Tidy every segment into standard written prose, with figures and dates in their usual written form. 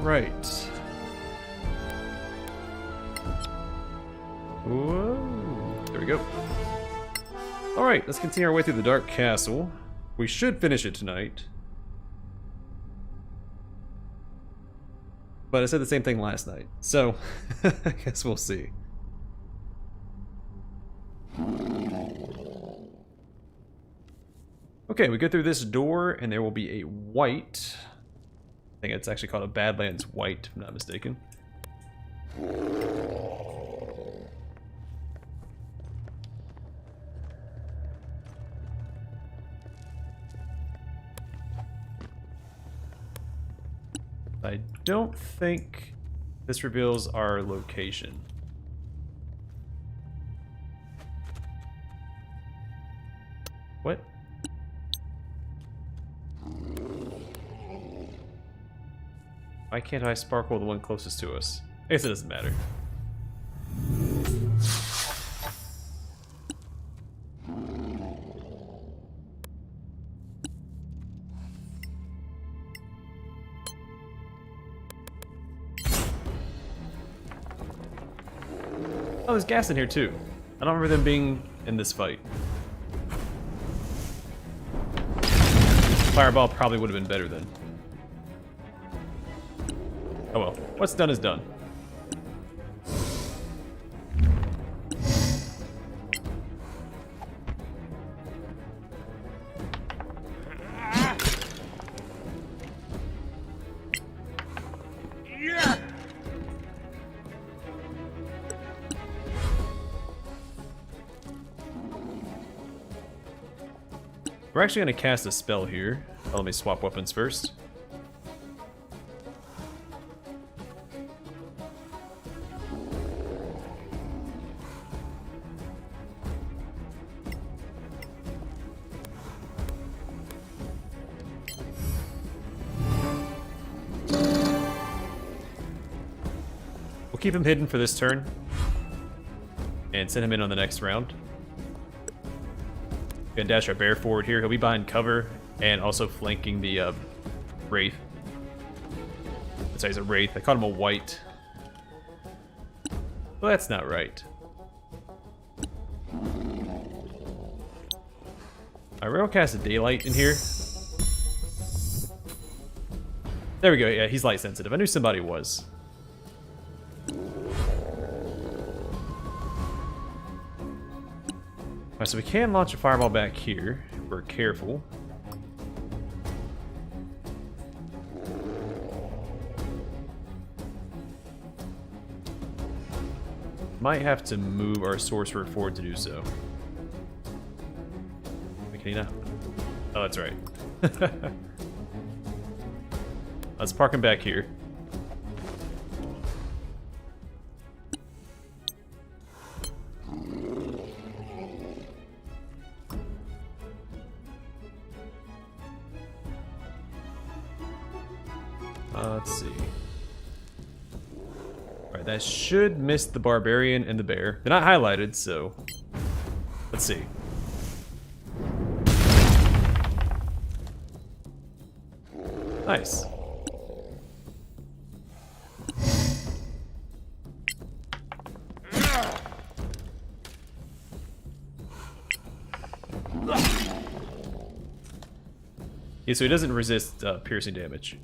Right. Whoa. There we go. Alright, let's continue our way through the Dark Castle. We should finish it tonight. But I said the same thing last night, so I guess we'll see. Okay, we go through this door, and there will be a white. I think it's actually called a Badlands White, if I'm not mistaken. I don't think this reveals our location. What? Why can't I sparkle the one closest to us? I guess it doesn't matter. Oh, there's gas in here too. I don't remember them being in this fight. Fireball probably would have been better then. Oh well, what's done is done. We're actually going to cast a spell here. Oh, let me swap weapons first. We'll keep him hidden for this turn and send him in on the next round. Gonna dash our bear forward here. He'll be behind cover and also flanking the wraith. That's why he's a wraith. I called him a white. Well, that's not right. I will cast a daylight in here. There we go. Yeah, he's light sensitive. I knew somebody was. Alright, so we can launch a fireball back here if we're careful. Might have to move our sorcerer forward to do so. Can he not? Oh, that's right. Let's park him back here. Let's see. Alright, that should miss the barbarian and the bear. They're not highlighted, so let's see. Nice. Yeah, so he doesn't resist piercing damage.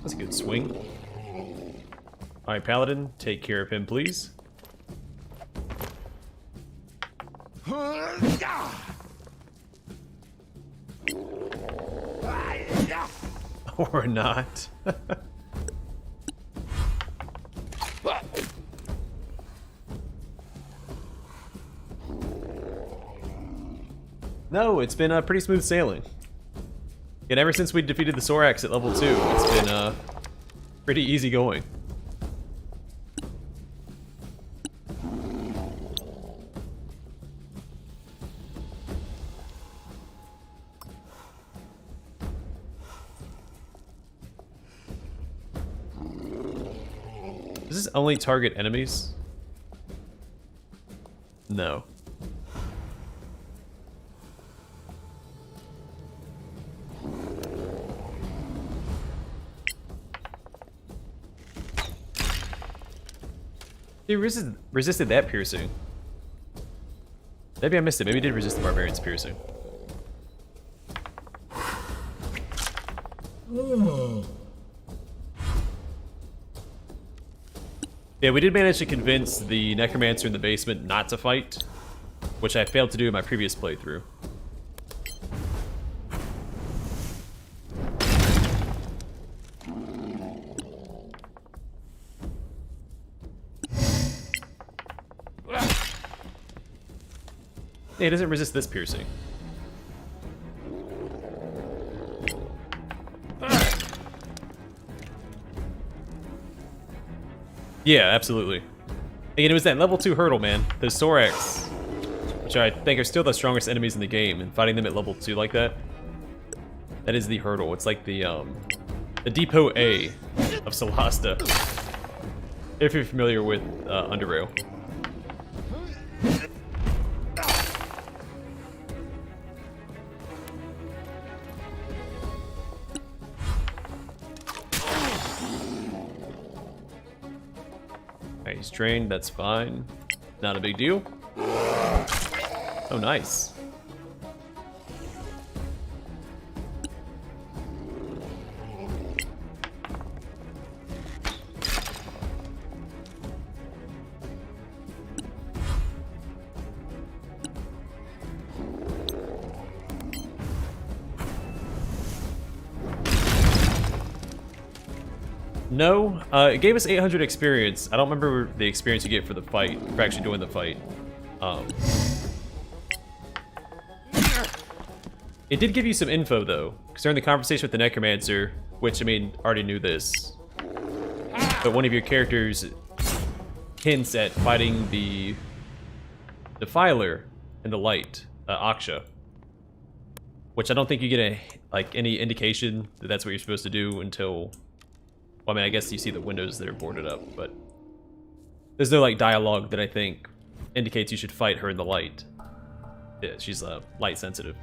That's a good swing. Alright, Paladin, take care of him, please. Or not. No, it's been pretty smooth sailing. And ever since we defeated the Sorax at level 2, it's been pretty easy going. Does this only target enemies? No. It resisted that piercing. Maybe I missed it. Maybe it did resist the barbarian's piercing. Yeah, we did manage to convince the necromancer in the basement not to fight, which I failed to do in my previous playthrough. Yeah, it doesn't resist this piercing. Yeah, absolutely. Again, it was that level 2 hurdle, man. Those Sorax, which I think are still the strongest enemies in the game, and fighting them at level 2 like that, that is the hurdle. It's like the Depot A of Solasta, if you're familiar with Underrail. He's drained, that's fine. Not a big deal. Oh, nice. No, it gave us 800 experience. I don't remember the experience you get for the fight, for actually doing the fight. It did give you some info, though, because during the conversation with the Necromancer, which, I mean, already knew this, but one of your characters hints at fighting the Defiler in the light, Aksha, which I don't think you get any indication that that's what you're supposed to do until... Well, I mean, I guess you see the windows that are boarded up, but there's no, like, dialogue that I think indicates you should fight her in the light. Yeah, she's light sensitive.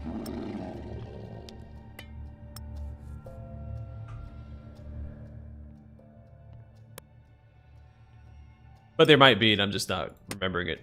But there might be, and I'm just not remembering it.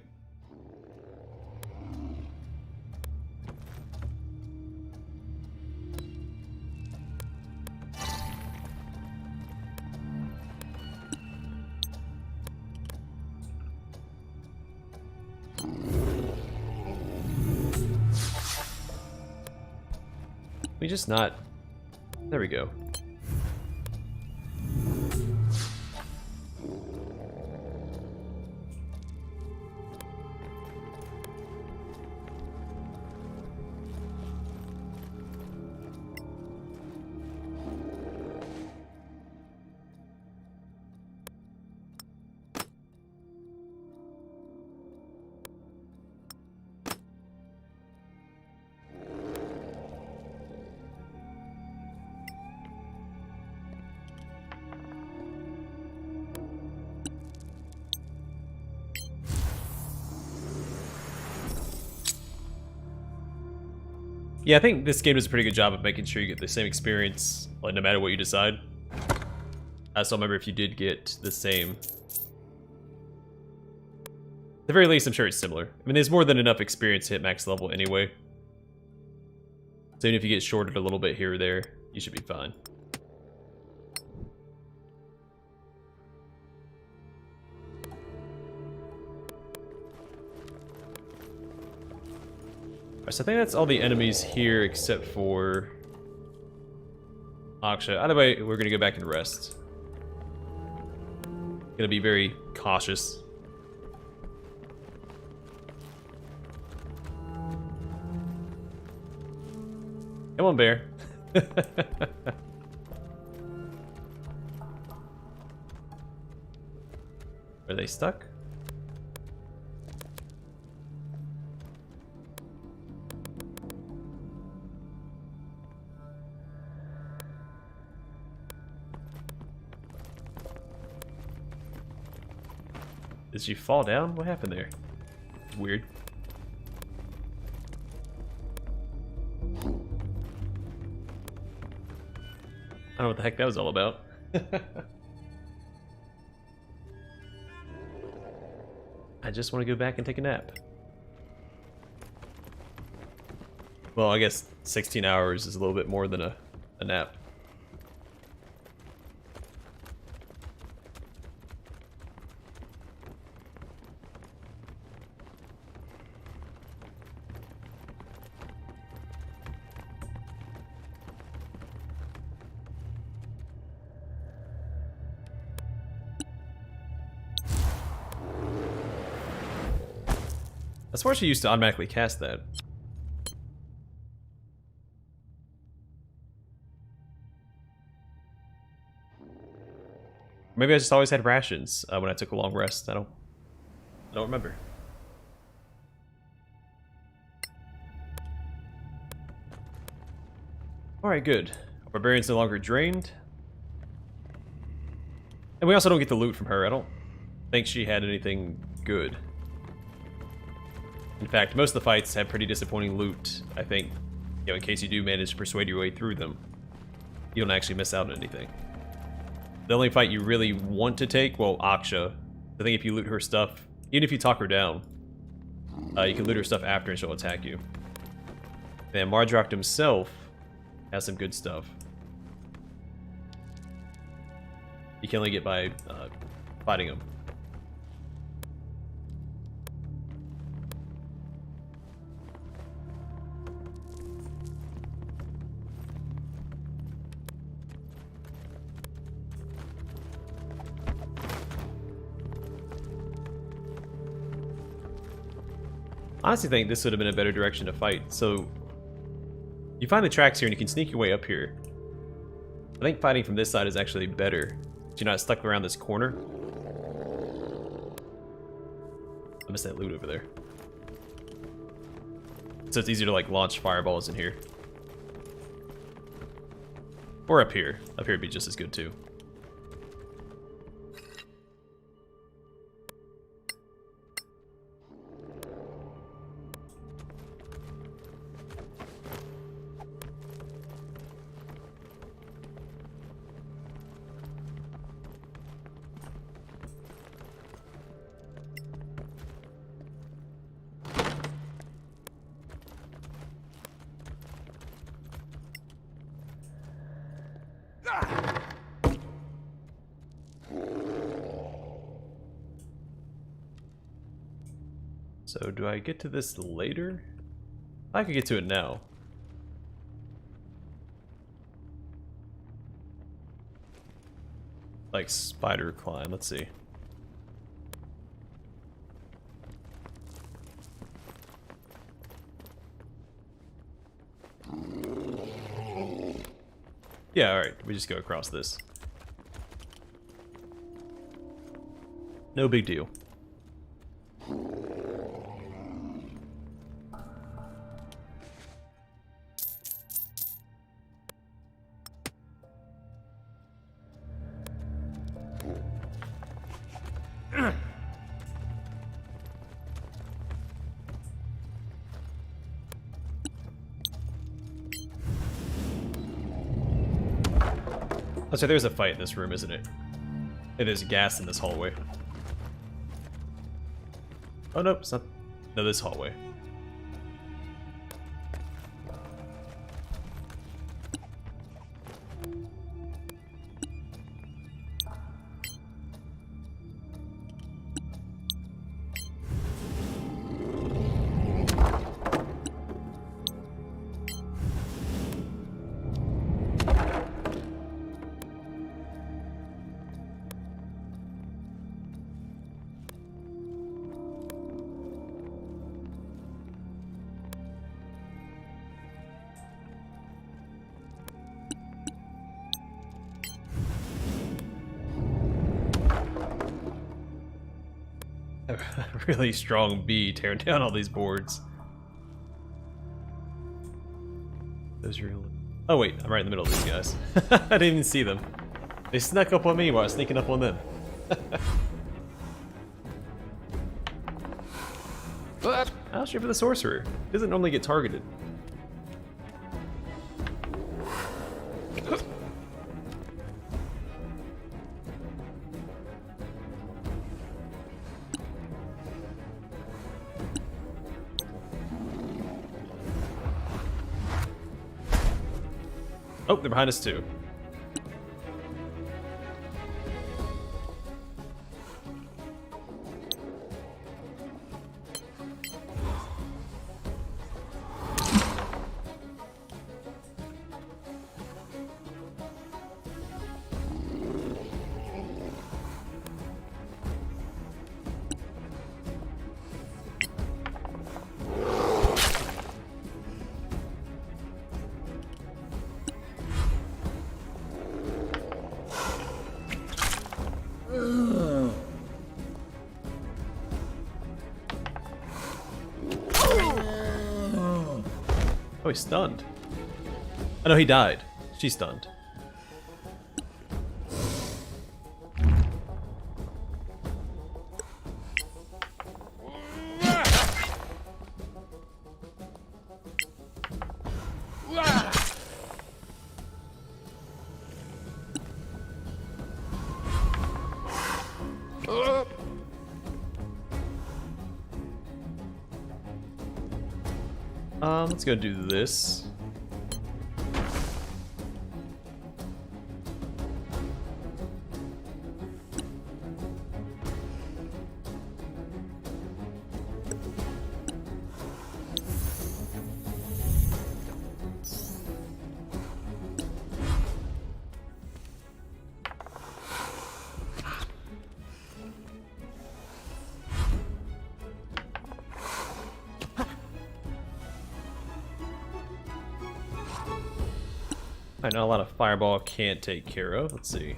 We just not... There we go. Yeah, I think this game does a pretty good job of making sure you get the same experience, like, no matter what you decide. I still remember if you did get the same. At the very least, I'm sure it's similar. I mean, there's more than enough experience to hit max level anyway. So even if you get shorted a little bit here or there, you should be fine. So I think that's all the enemies here except for Aksha. Either way, we're gonna go back and rest. Gonna be very cautious. Come on, bear. Are they stuck? Did she fall down? What happened there? Weird. I don't know what the heck that was all about. I just want to go back and take a nap. Well, I guess 16 hours is a little bit more than a nap. I swear she used to automatically cast that. Maybe I just always had rations when I took a long rest. I don't remember. Alright, good. Our barbarian's no longer drained. And we also don't get the loot from her. I don't think she had anything good. In fact, most of the fights have pretty disappointing loot, I think. You know, in case you do manage to persuade your way through them, you don't actually miss out on anything. The only fight you really want to take, well, Aksha. I think if you loot her stuff, even if you talk her down, you can loot her stuff after and she'll attack you. And Mardrock himself has some good stuff. You can only get by fighting him. I honestly think this would have been a better direction to fight. So, you find the tracks here and you can sneak your way up here. I think fighting from this side is actually better. You're not stuck around this corner. I missed that loot over there. So it's easier to like launch fireballs in here. Or up here. Up here would be just as good too. So do I get to this later? I could get to it now. Like spider climb, let's see. Yeah, alright, we just go across this. No big deal. Oh, so there's a fight in this room, isn't it? Hey, there's gas in this hallway. Oh, nope, it's not. No, this hallway. A really strong bee tearing down all these boards. Those are real. Oh wait, I'm right in the middle of these guys. I didn't even see them. They snuck up on me while I was sneaking up on them. I'll shoot for the sorcerer. He doesn't normally get targeted. Oh, they're behind us too. Oh, he's stunned. Oh no, he died. She's stunned. Let's go do this. I know a lot of fireball can't take care of. Let's see.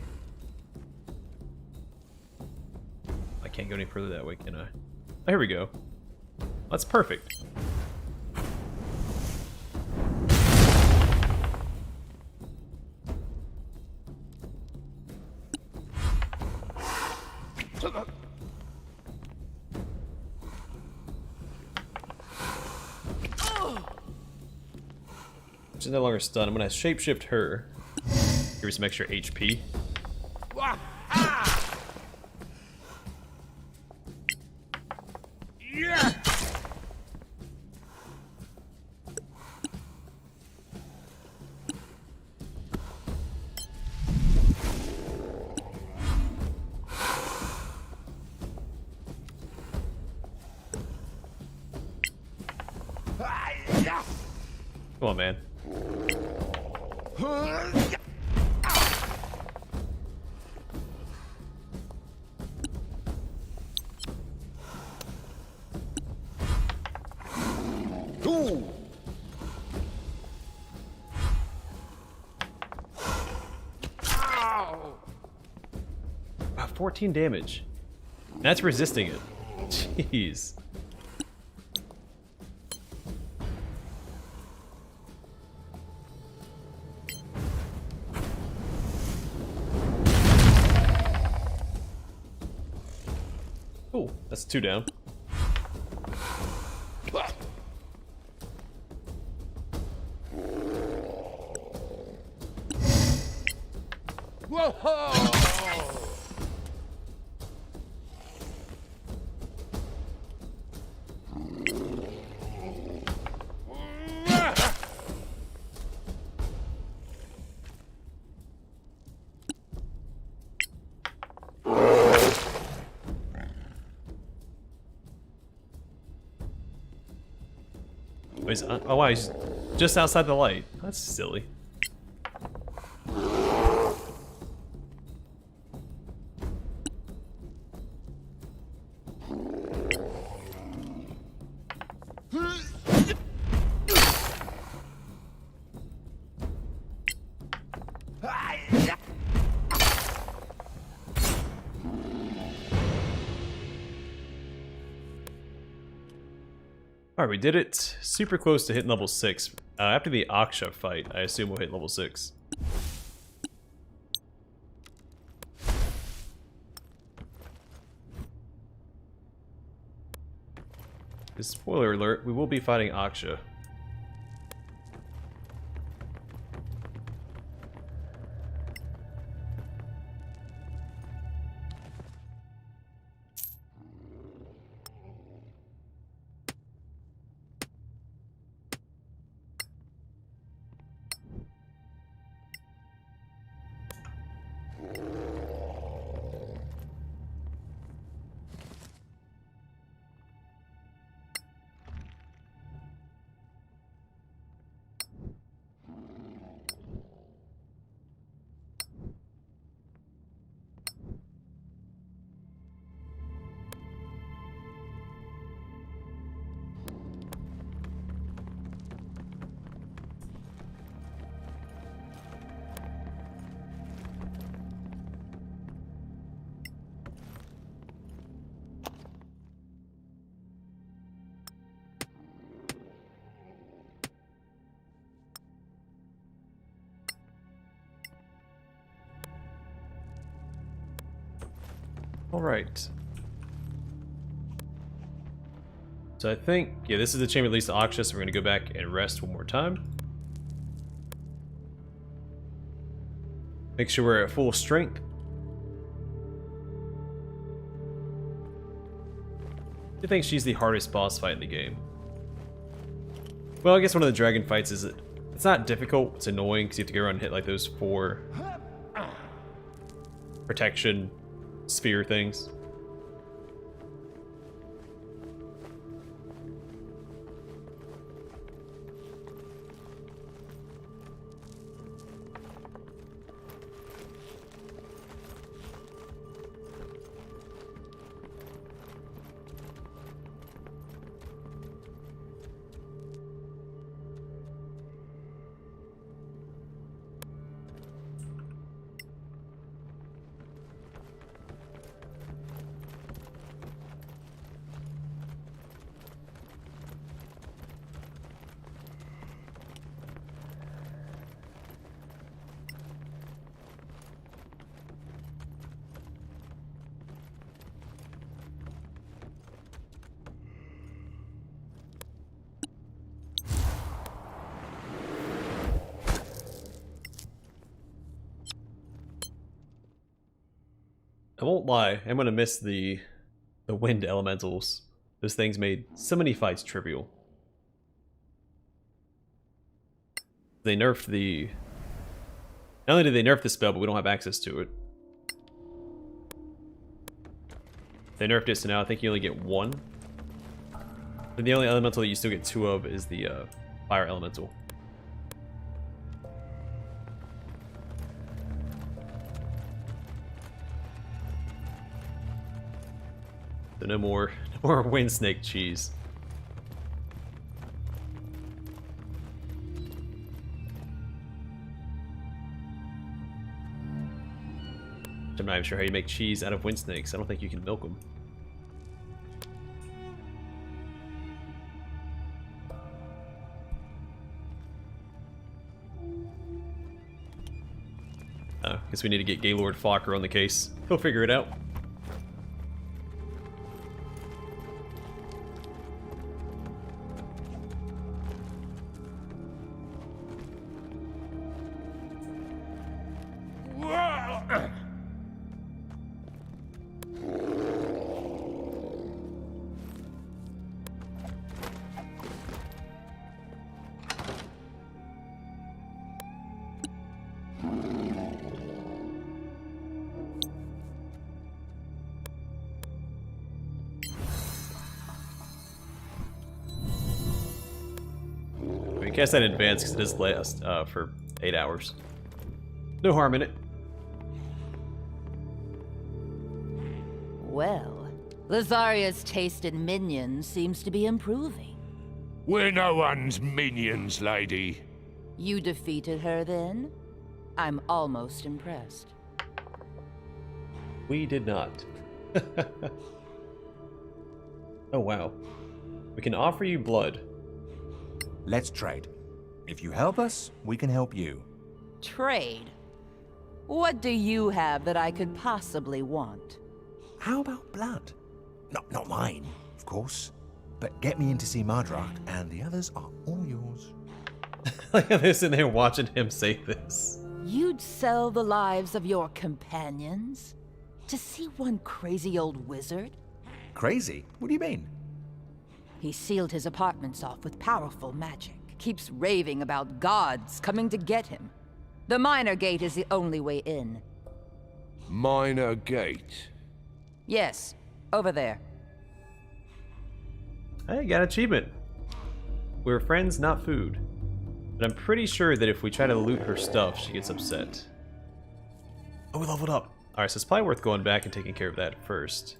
I can't go any further that way, can I? Oh, here we go. That's perfect. She's no longer stunned. I'm gonna shapeshift her. Give her some extra HP. Come on, man. Ooh. 14 damage. That's resisting it. Jeez. Oh, that's 2 down. Whoa! Oh wow, he's just outside the light. That's silly. Alright, we did it. Super close to hitting level 6. After the Aksha fight, I assume we'll hit level 6. Spoiler alert, we will be fighting Aksha. Alright. So I think, yeah, this is the chamber that leads to Aksha, so we're going to go back and rest one more time. Make sure we're at full strength. I think she's the hardest boss fight in the game. Well, I guess one of the dragon fights is, it's not difficult, it's annoying because you have to go around and hit like those 4 protection sphere things. I won't lie, I'm gonna miss the wind elementals. Those things made so many fights trivial. They nerfed the... Not only did they nerf the spell, but we don't have access to it. They nerfed it, so now I think you only get 1. And the only elemental that you still get 2 of is the fire elemental. So no more wind snake cheese. I'm not even sure how you make cheese out of wind snakes. I don't think you can milk them. Oh, guess we need to get Gaylord Fokker on the case. He'll figure it out. Cast that in advance because it does last for 8 hours. No harm in it. Well, Lazaria's taste in minions seems to be improving. We're no one's minions, lady. You defeated her then? I'm almost impressed. We did not. Oh wow. We can offer you blood. Let's trade. If you help us, we can help you. Trade? What do you have that I could possibly want? How about blood? Not mine, of course. But get me in to see Mardrak, and the others are all yours. Like they're sitting there watching him say this. You'd sell the lives of your companions? To see one crazy old wizard? Crazy? What do you mean? He sealed his apartments off with powerful magic. Keeps raving about gods coming to get him. The minor gate is the only way in. Minor gate? Yes, over there. I got an achievement. We're friends, not food. But I'm pretty sure that if we try to loot her stuff, she gets upset. Oh, we leveled up. Alright, so it's probably worth going back and taking care of that first.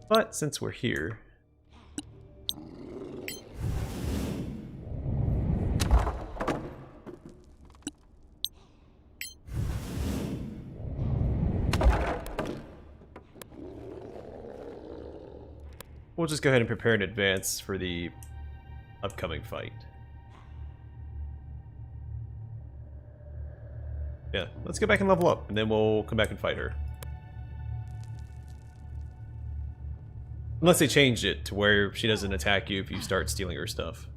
But since we're here... we'll just go ahead and prepare in advance for the upcoming fight. Yeah, let's go back and level up, and then we'll come back and fight her. Unless they changed it to where she doesn't attack you if you start stealing her stuff.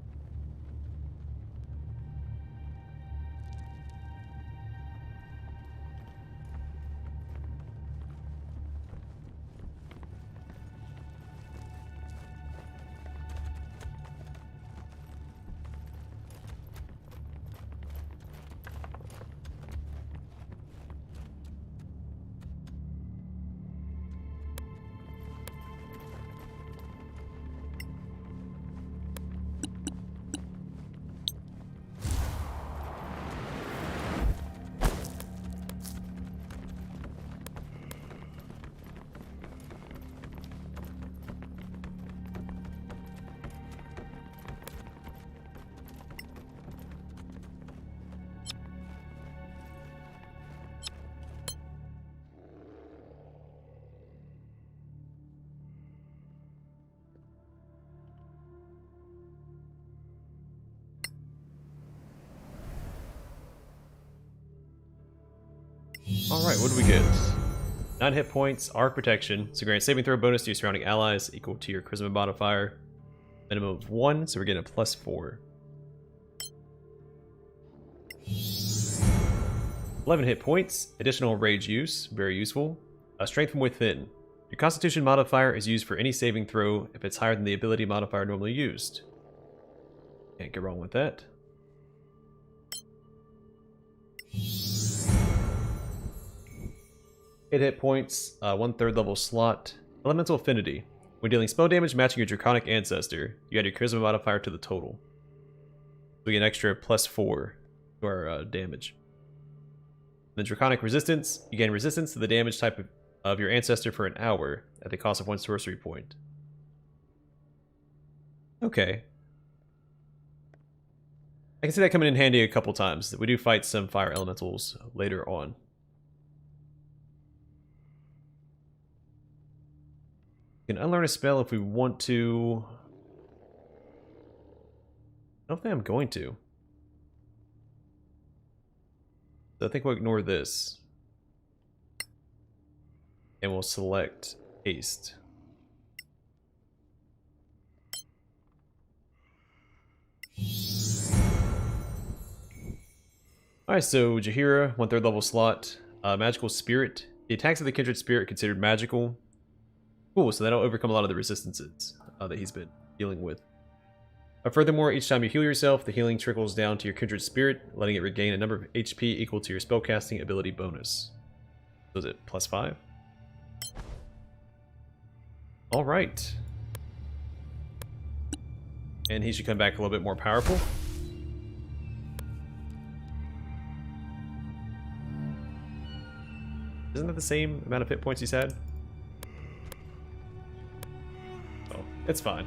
Alright, what do we get? 9 hit points, arc protection, so grant saving throw bonus to your surrounding allies equal to your charisma modifier. Minimum of 1, so we're getting a +4. 11 hit points, additional rage use, very useful. Strength from within. Your constitution modifier is used for any saving throw if it's higher than the ability modifier normally used. Can't go wrong with that. Eight hit points, 1/3 level slot. Elemental affinity. When dealing spell damage matching your draconic ancestor, you add your charisma modifier to the total. We get an extra +4 to our damage. Then draconic resistance. You gain resistance to the damage type of your ancestor for an hour at the cost of 1 sorcery point. Okay. I can see that coming in handy a couple times. We do fight some fire elementals later on. We can unlearn a spell if we want to. I don't think I'm going to. So I think we'll ignore this. And we'll select haste. Alright, so Jaheira, 1/3 level slot. Magical Spirit. The attacks of the Kindred Spirit are considered magical. Cool, so that'll overcome a lot of the resistances that he's been dealing with. Furthermore, each time you heal yourself, the healing trickles down to your Kindred Spirit, letting it regain a number of HP equal to your spellcasting ability bonus. So is it +5? Alright. And he should come back a little bit more powerful. Isn't that the same amount of hit points he's had? Oh, it's fine.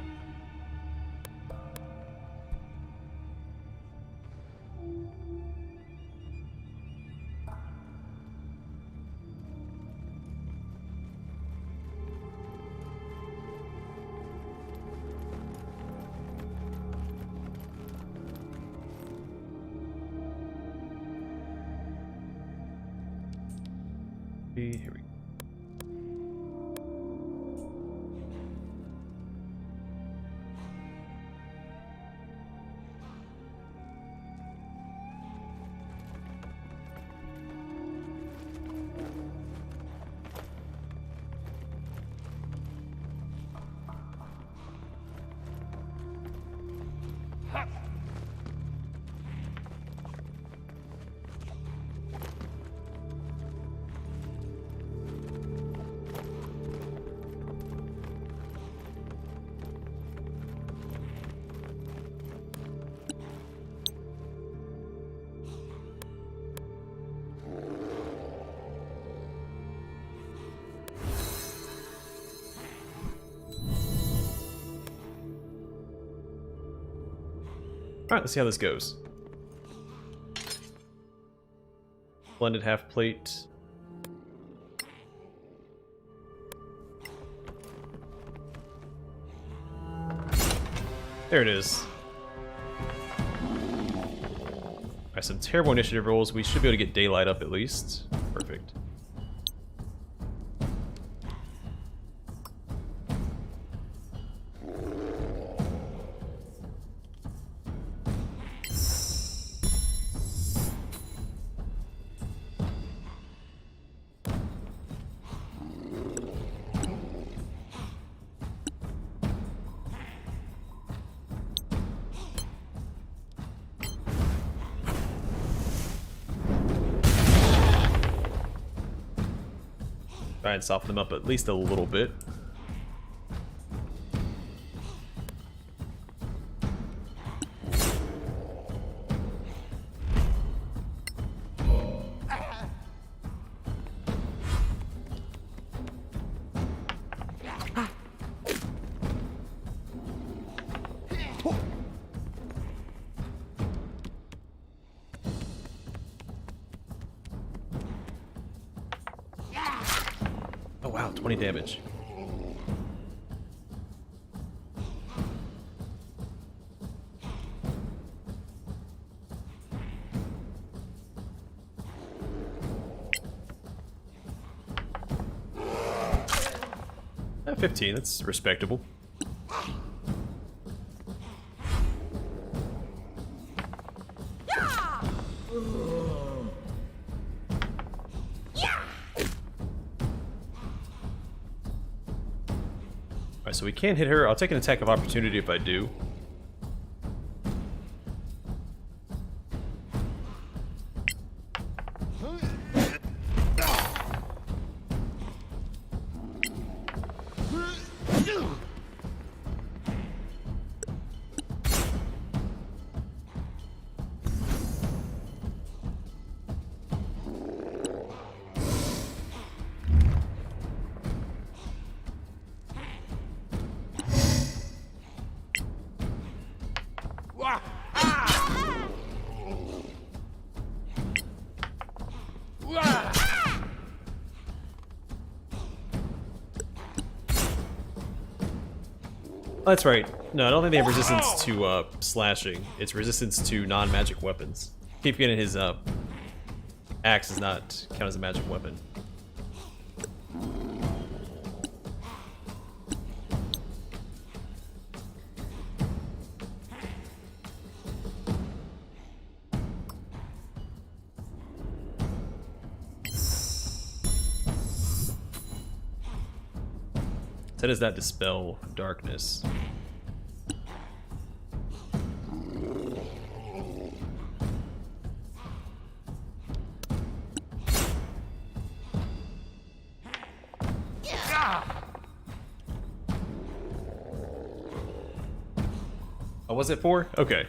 Here we go. Alright, let's see how this goes. Blended half plate. There it is. Alright, some terrible initiative rolls. We should be able to get daylight up at least. Perfect. Try and soften them up at least a little bit. Oh wow, 20 damage. At 15, that's respectable. Alright, so we can't hit her. I'll take an attack of opportunity if I do. Oh, that's right. No, I don't think they have resistance to slashing. It's resistance to non-magic weapons. Keep getting his axe does not count as a magic weapon. So does that dispel darkness? Oh, was it 4? Okay.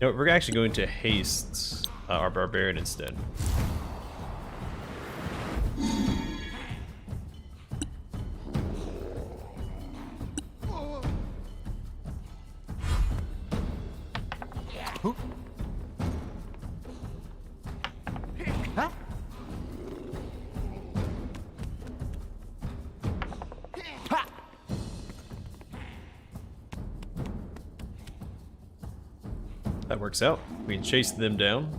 You know, we're actually going to haste our barbarian instead. That works out. We can chase them down.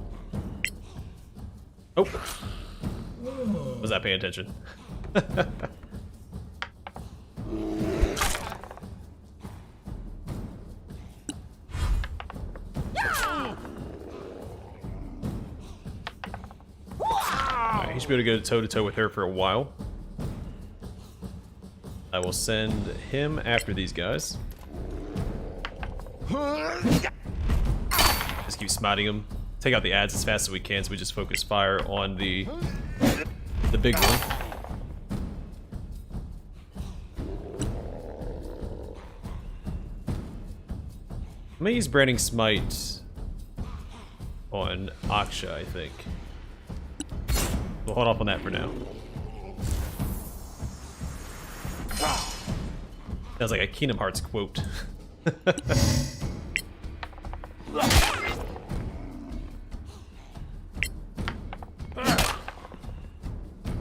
Oh! Was that paying attention? Alright, he should be able to go toe-to-toe with her for a while. I will send him after these guys. Just keep smiting them. Take out the ads as fast as we can, so we just focus fire on the big one. I'm gonna use Branding Smite on Aksha, I think. We'll hold off on that for now. Sounds like a Kingdom Hearts quote.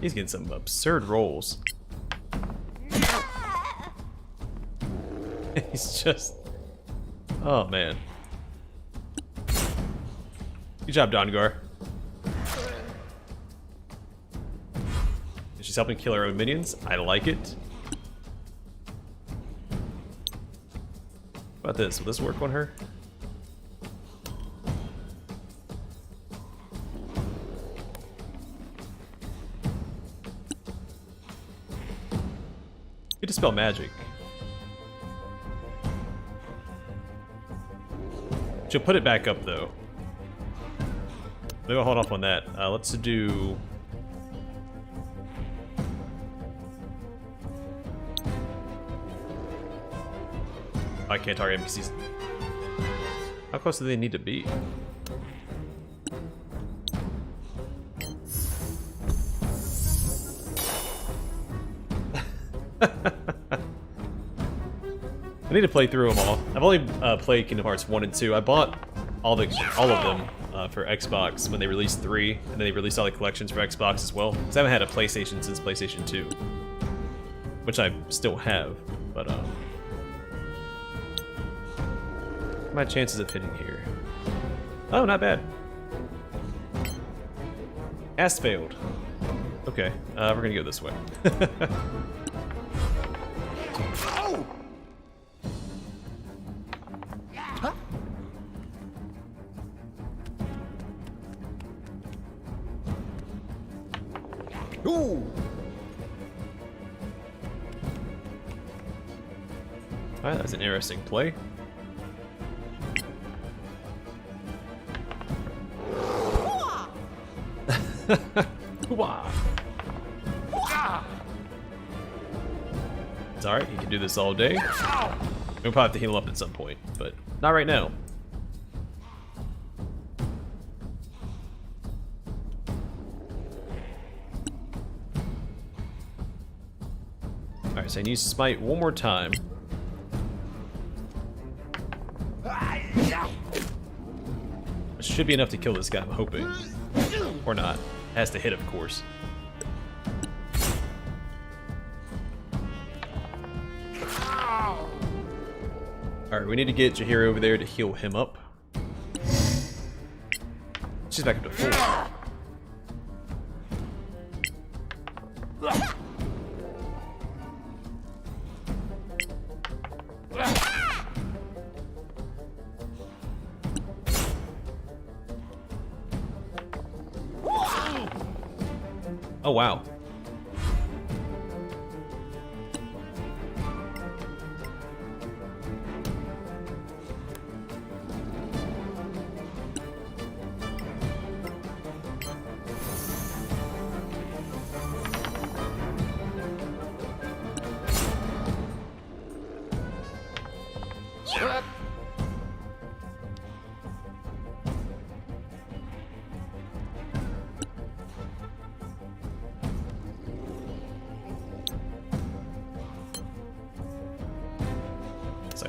He's getting some absurd rolls. He's just... Oh, man. Good job, Dongar. She's helping kill her own minions. I like it. What about this? Will this work on her? You dispel magic. She'll put it back up though. Maybe I'll hold off on that. Let's do. I can't target him because he's. How close do they need to be? I need to play through them all. I've only played Kingdom Hearts 1 and 2. I bought all of them for Xbox when they released 3, and then they released all the collections for Xbox as well. Because I haven't had a PlayStation since PlayStation 2, which I still have. But my chances of hitting here? Oh, not bad. Cast failed. Okay, we're gonna go this way. Alright, that's an interesting play. It's alright, you can do this all day. We'll probably have to heal up at some point, but not right now. Alright, so I need to smite one more time. It should be enough to kill this guy, I'm hoping. Or not. Has to hit, of course. Alright, we need to get Jaheira over there to heal him up. She's back up to full. Oh, wow.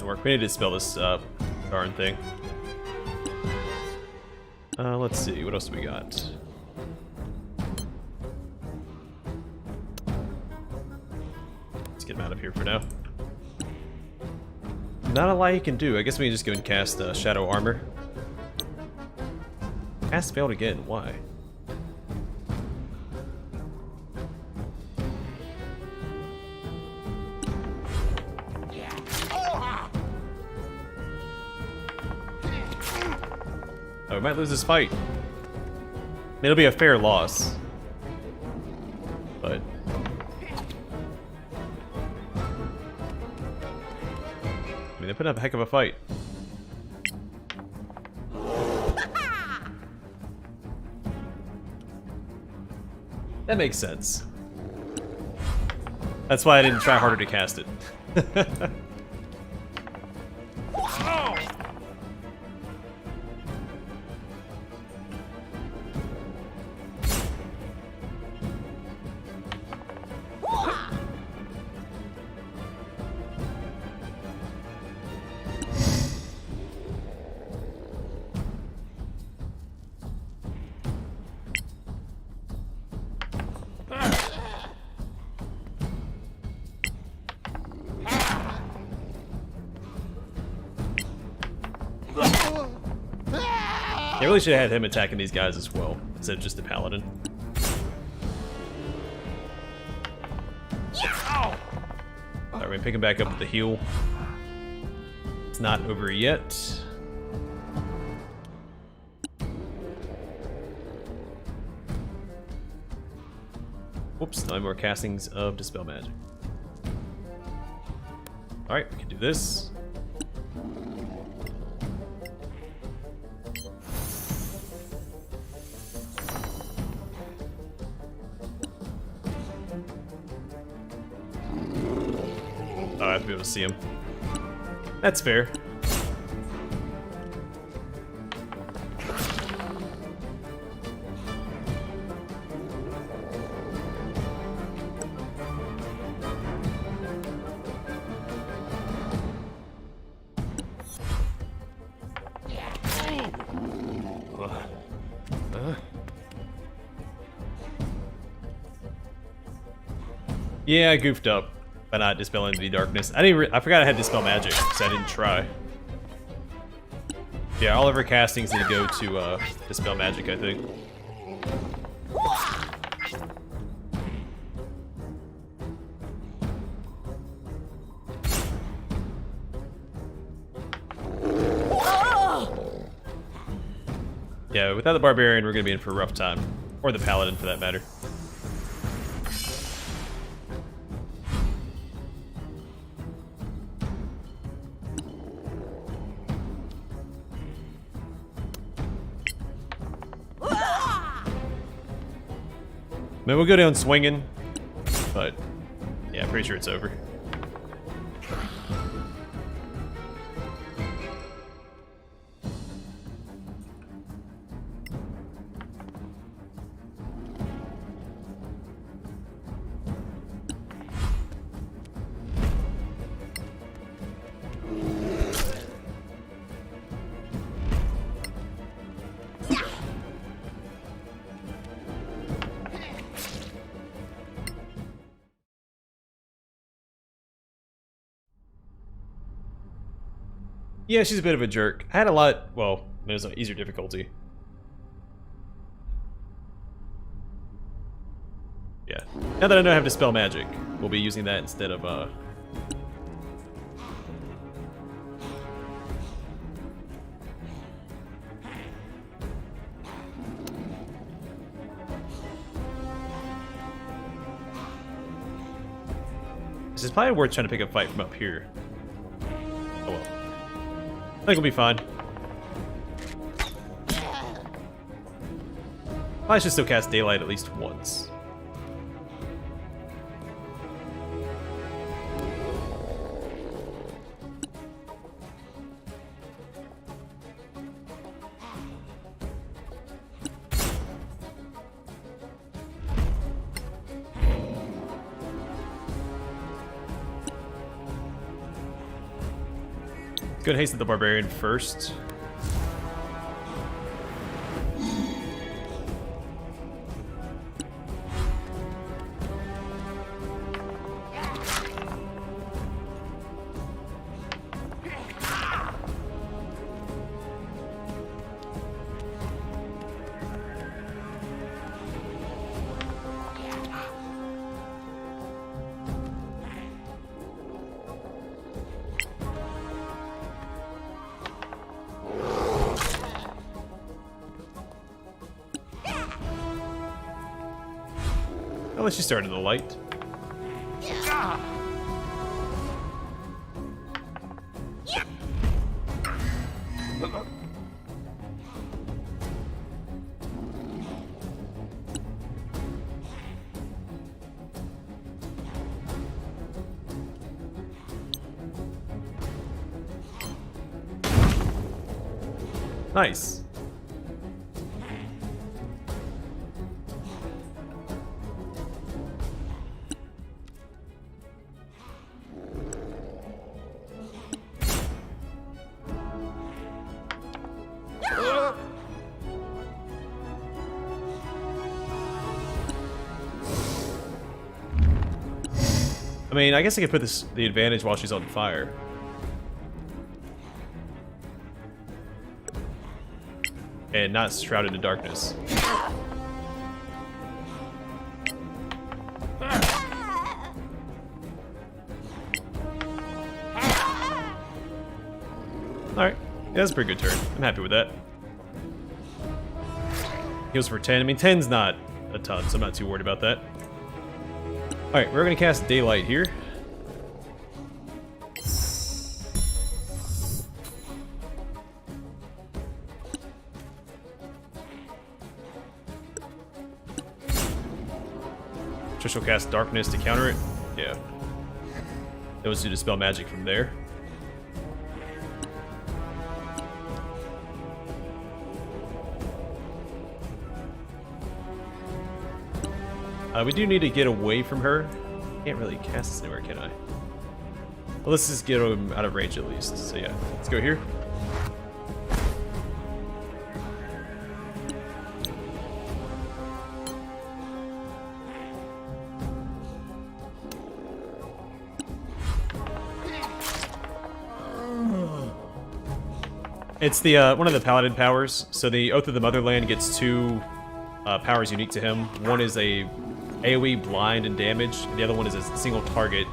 Work. We need to spell this darn thing. Let's see, what else do we got? Let's get him out of here for now. Not a lot he can do. I guess we can just go and cast Shadow Armor. Cast failed again. Why? Oh, we might lose this fight. I mean, it'll be a fair loss. But... I mean, they put up a heck of a fight. That makes sense. That's why I didn't try harder to cast it. I really should have had him attacking these guys as well, instead of just the paladin. Alright, we're gonna pick him back up with the heal. It's not over yet. Whoops, no more castings of Dispel Magic. Alright, we can do this. I have to be able to see him. That's fair. Yeah, I goofed up by not dispelling the darkness. I forgot I had dispel magic, so I didn't try. Yeah, all of our castings need to go to dispel magic, I think. Yeah, without the barbarian, we're gonna be in for a rough time, or the paladin for that matter. I mean, we'll go down swinging, but yeah, pretty sure it's over. Yeah, she's a bit of a jerk. I had a lot, well, it was an easier difficulty. Yeah. Now that I know I have Dispel Magic, we'll be using that instead of, This is probably worth trying to pick a fight from up here. Oh well. I think we'll be fine. I should still cast Daylight at least once. Good haste at the barbarian first. I'll let you start in the light. Nice. I mean, I guess I could put the advantage while she's on fire. And not shrouded in darkness. Alright, yeah, that's a pretty good turn. I'm happy with that. Heals for 10. I mean, 10's not a ton, so I'm not too worried about that. Alright, we're gonna cast Daylight here. She'll cast Darkness to counter it. Yeah. That was to dispel magic from there. We do need to get away from her. Can't really cast this anywhere, can I? Well, let's just get him out of range at least. So yeah, let's go here. It's the one of the paladin powers. So the Oath of the Motherland gets two powers unique to him. One is a AoE blind and damage, and the other one is a single target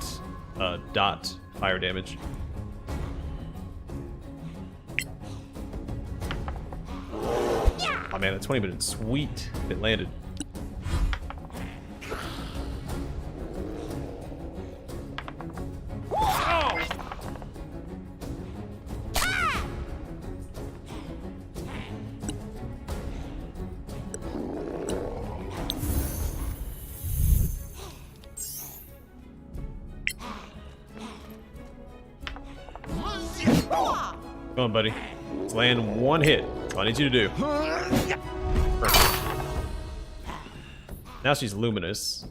dot fire damage. Oh man, that 20 would have been sweet if it landed. Come on, buddy. Let's land one hit. That's all I need you to do. Perfect. Now she's luminous,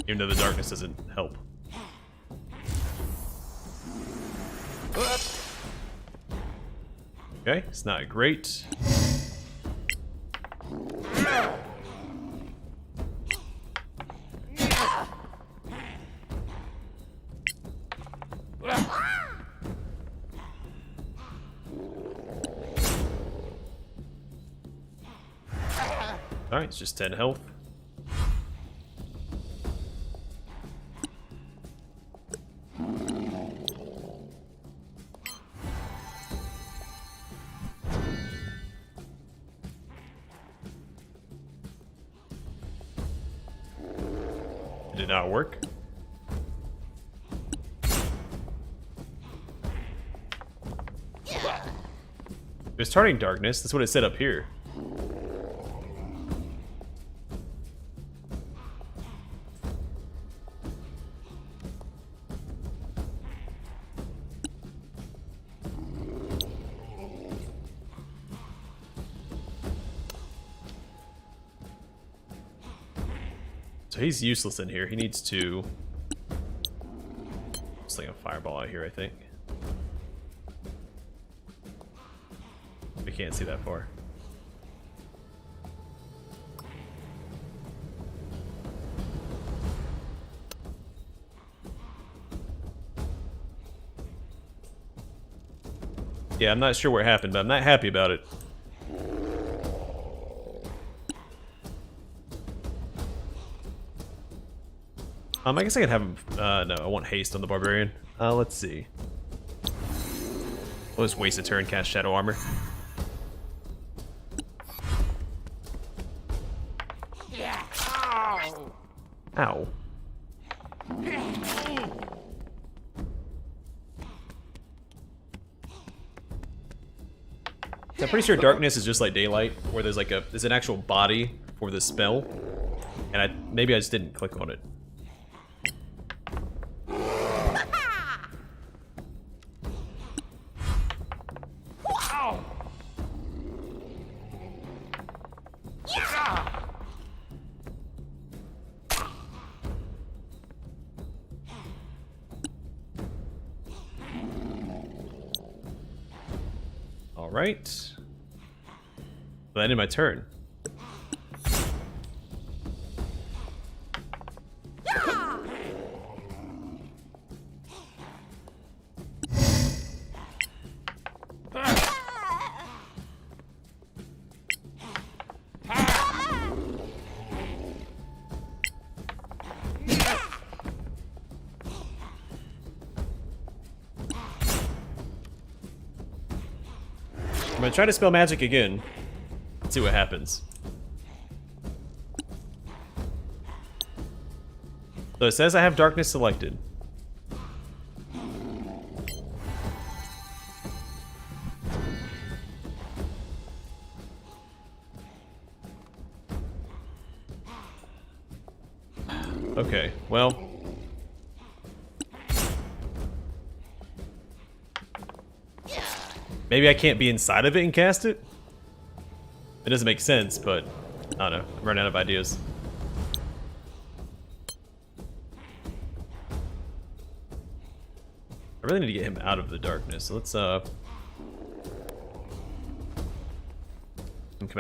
even though the darkness doesn't help. Okay, it's not great. Alright, it's just 10 health. It did not work. It was targeting darkness, that's what it said up here. So he's useless in here. He needs to sling a fireball out here, I think. We can't see that far. Yeah, I'm not sure what happened, but I'm not happy about it. I guess I could have him, no, I want haste on the Barbarian. Let's see. We'll just waste a turn, cast Shadow Armor. Ow. I'm pretty sure darkness is just like daylight, where there's like there's an actual body for the spell, and maybe I just didn't click on it. Alright. That ended my turn. I'm gonna try to spell magic again. Let's see what happens. So it says I have darkness selected. Okay, well. Maybe I can't be inside of it and cast it? It doesn't make sense, but I don't know. I'm running out of ideas. I really need to get him out of the darkness. So let's come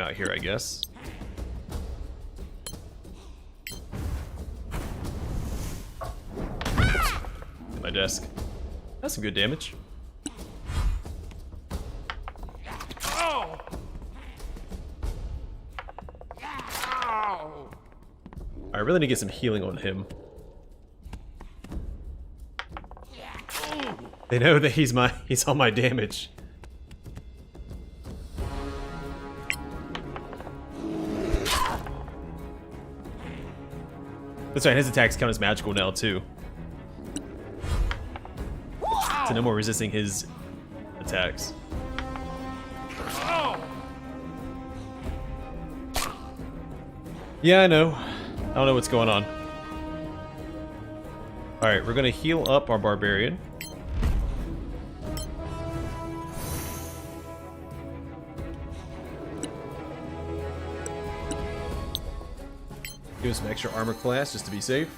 out here, I guess. Hit my desk. That's some good damage. I really need to get some healing on him. They know that he's all my damage. That's right, his attacks count as magical now too. So no more resisting his attacks. Yeah, I know. I don't know what's going on. Alright, we're gonna heal up our barbarian. Give him some extra armor class just to be safe.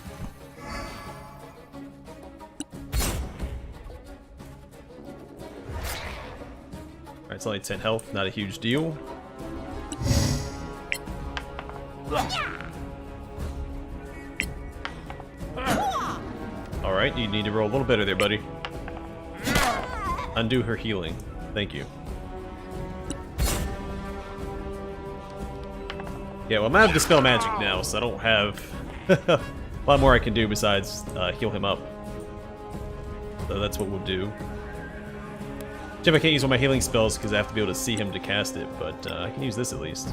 Alright, it's only 10 health, not a huge deal. Alright, you need to roll a little better there, buddy. Undo her healing. Thank you. Yeah, well, I'm out of Dispel Magic now, so I don't have a lot more I can do besides heal him up. So that's what we'll do. Jim, I can't use one of my healing spells because I have to be able to see him to cast it, but I can use this at least.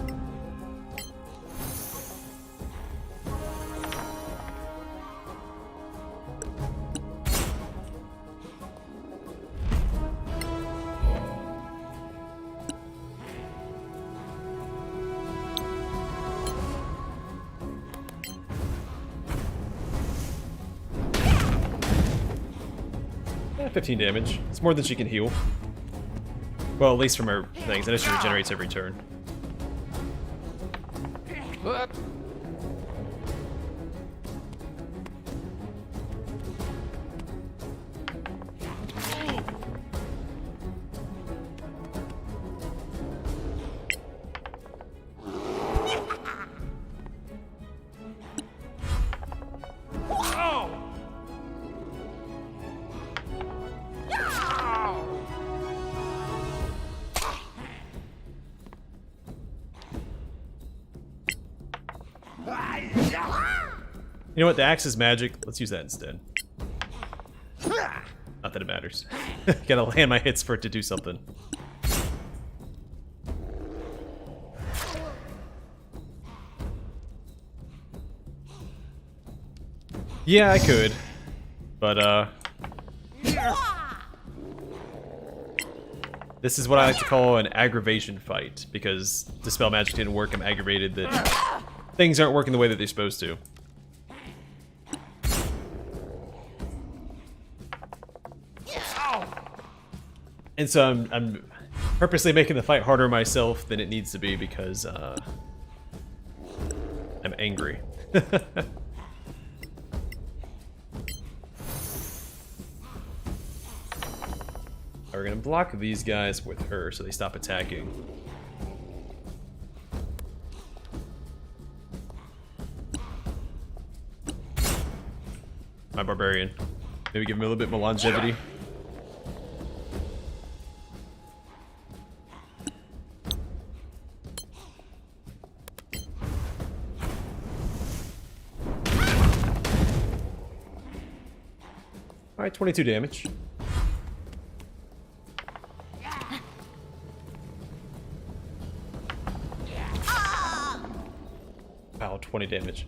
Yeah, 15 damage. It's more than she can heal. Well, at least from her things. I know she regenerates every turn. You know what? The axe is magic. Let's use that instead. Not that it matters. Gotta land my hits for it to do something. Yeah, I could. But, this is what I like to call an aggravation fight. Because Dispel Magic didn't work, I'm aggravated that things aren't working the way that they're supposed to. And so I'm purposely making the fight harder myself than it needs to be because I'm angry. We're gonna block these guys with her so they stop attacking. My barbarian. Maybe give him a little bit more longevity. Alright, 22 damage. Wow, 20 damage.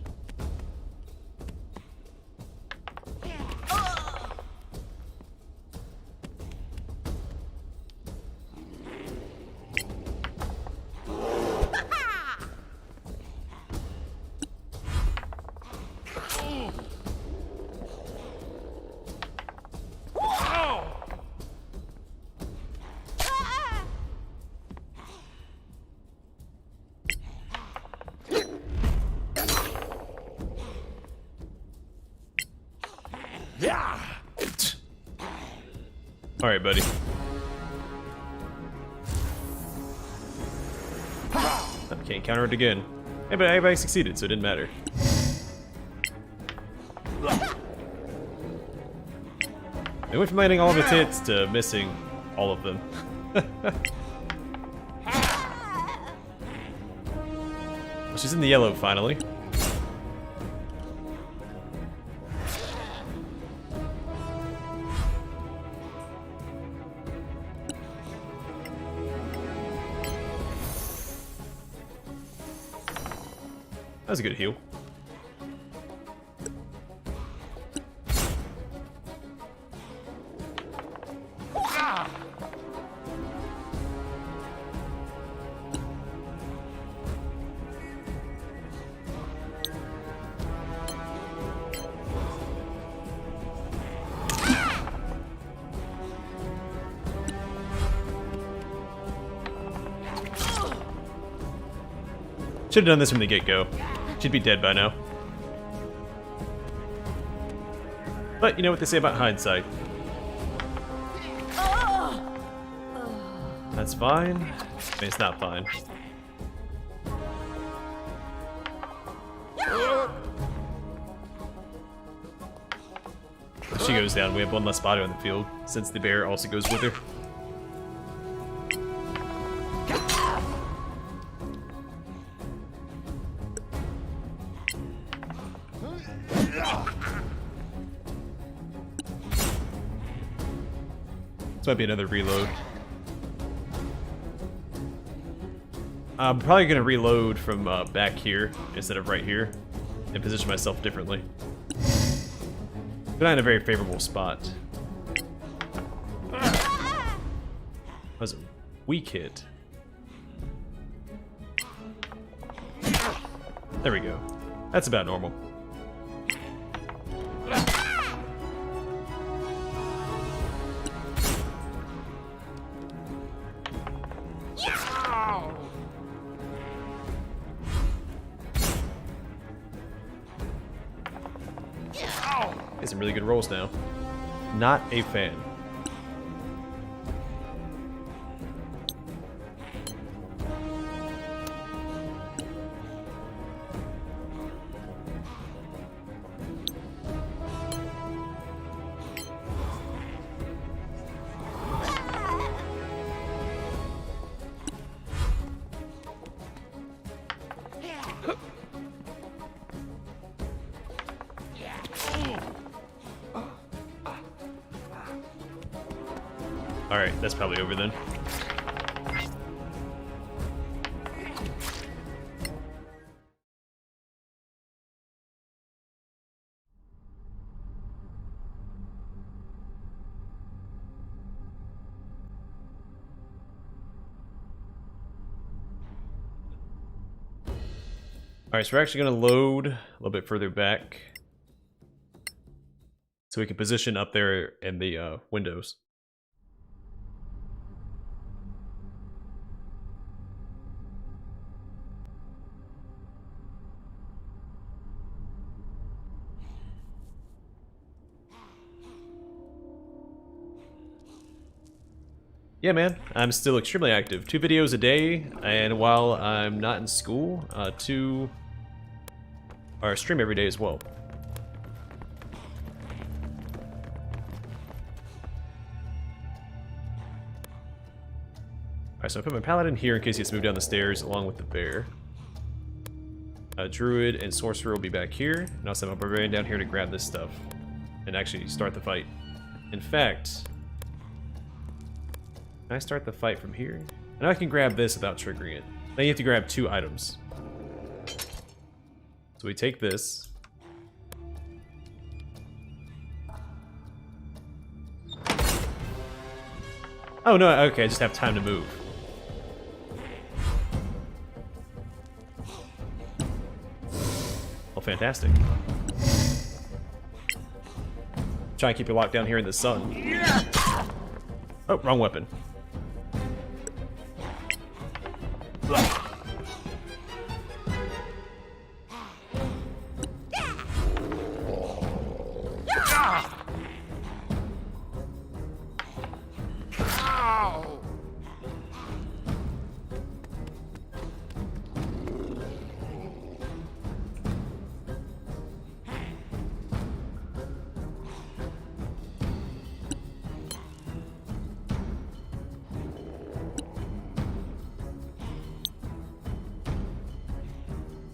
Alright, buddy. Can't counter it again. Hey, but everybody succeeded, so it didn't matter. It went from landing all of its hits to missing all of them. She's in the yellow, finally. That was a good heal. Should have done this from the get-go. She'd be dead by now. But you know what they say about hindsight. That's fine. I mean, it's not fine. If she goes down, we have one less body on the field, since the bear also goes with her. This might be another reload. I'm probably going to reload from back here instead of right here and position myself differently. But I'm in a very favorable spot. That was a weak hit. There we go. That's about normal. Get some really good rolls now. Not a fan. Alright, that's probably over then. Alright, so we're actually going to load a little bit further back so we can position up there in the windows. Yeah, man, I'm still extremely active. 2 videos a day, and while I'm not in school, 2 or stream every day as well. Alright, so I put my paladin here in case he has to move down the stairs along with the bear. Druid and sorcerer will be back here, and I'll send my barbarian down here to grab this stuff and actually start the fight. In fact, can I start the fight from here? I know I can grab this without triggering it. Then you have to grab 2 items. So we take this. Oh no, okay, I just have time to move. Well, fantastic. Try and keep you locked down here in the sun. Oh, wrong weapon.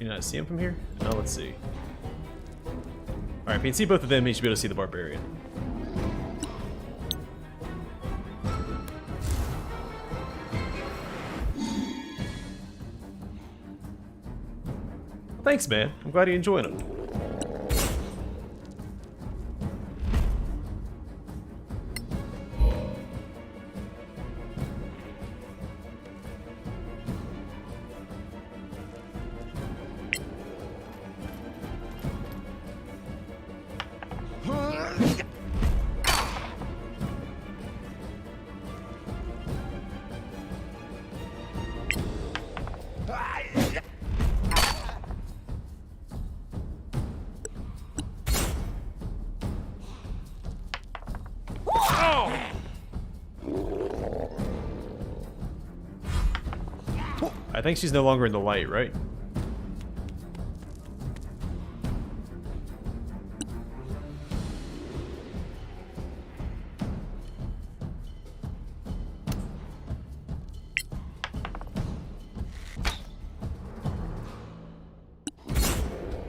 Can you not see him from here? Oh, let's see. Alright, if you can see both of them, you should be able to see the barbarian. Thanks, man. I'm glad you're enjoying them. I think she's no longer in the light, right?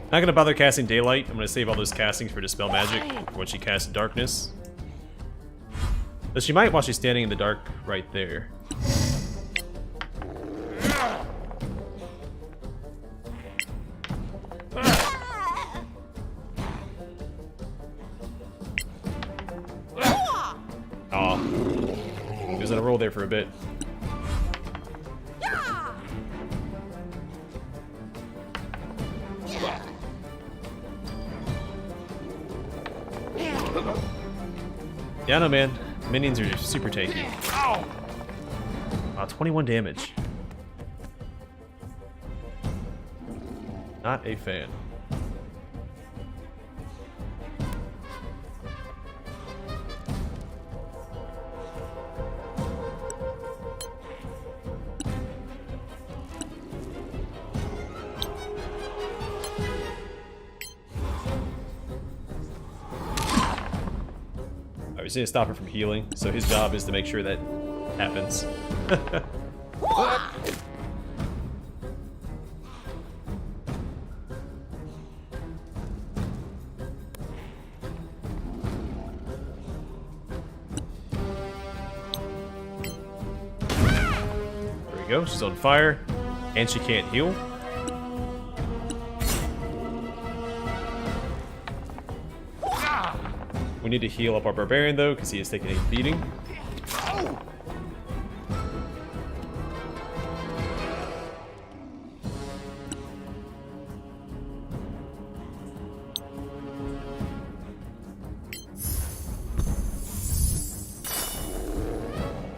Not gonna bother casting Daylight. I'm gonna save all those castings for Dispel Magic when she casts Darkness. But she might while she's standing in the dark right there. Aw. He was in a roll there for a bit. Yeah, no, man. Minions are super tanky. Wow, 21 damage. Not a fan. We just need to stop her from healing, so his job is to make sure that happens. There we go, she's on fire, and she can't heal. We need to heal up our barbarian though, because he is taking a beating.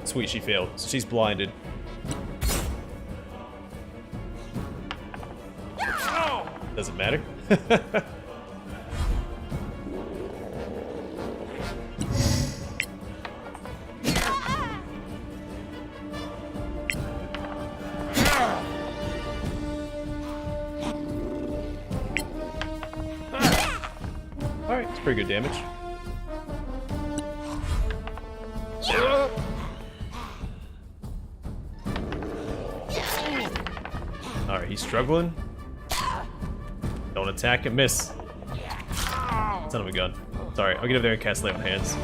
Sweet, she failed. So she's blinded. Doesn't matter. Alright, it's pretty good damage. Alright, he's struggling. Don't attack and miss. Son of a gun. Sorry, I'll get over there and cast Lay on Hands.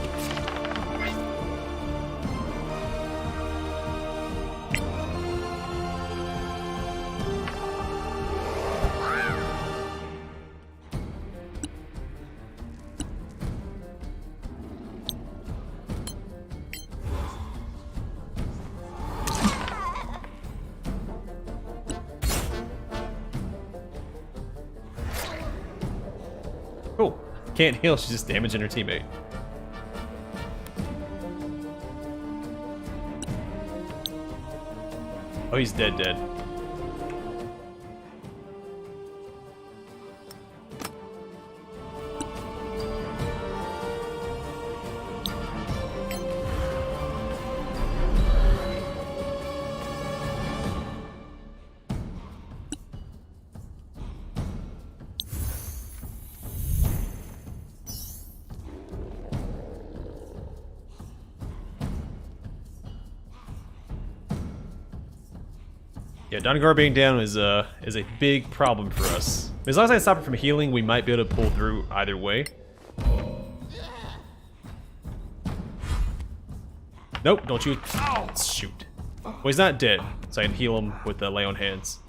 Cool. Can't heal, she's just damaging her teammate. Oh, he's dead. Yeah, Donegar being down is a big problem for us. As long as I stop it from healing, we might be able to pull through either way. Nope, don't you. Shoot. Well, he's not dead, so I can heal him with the lay on hands.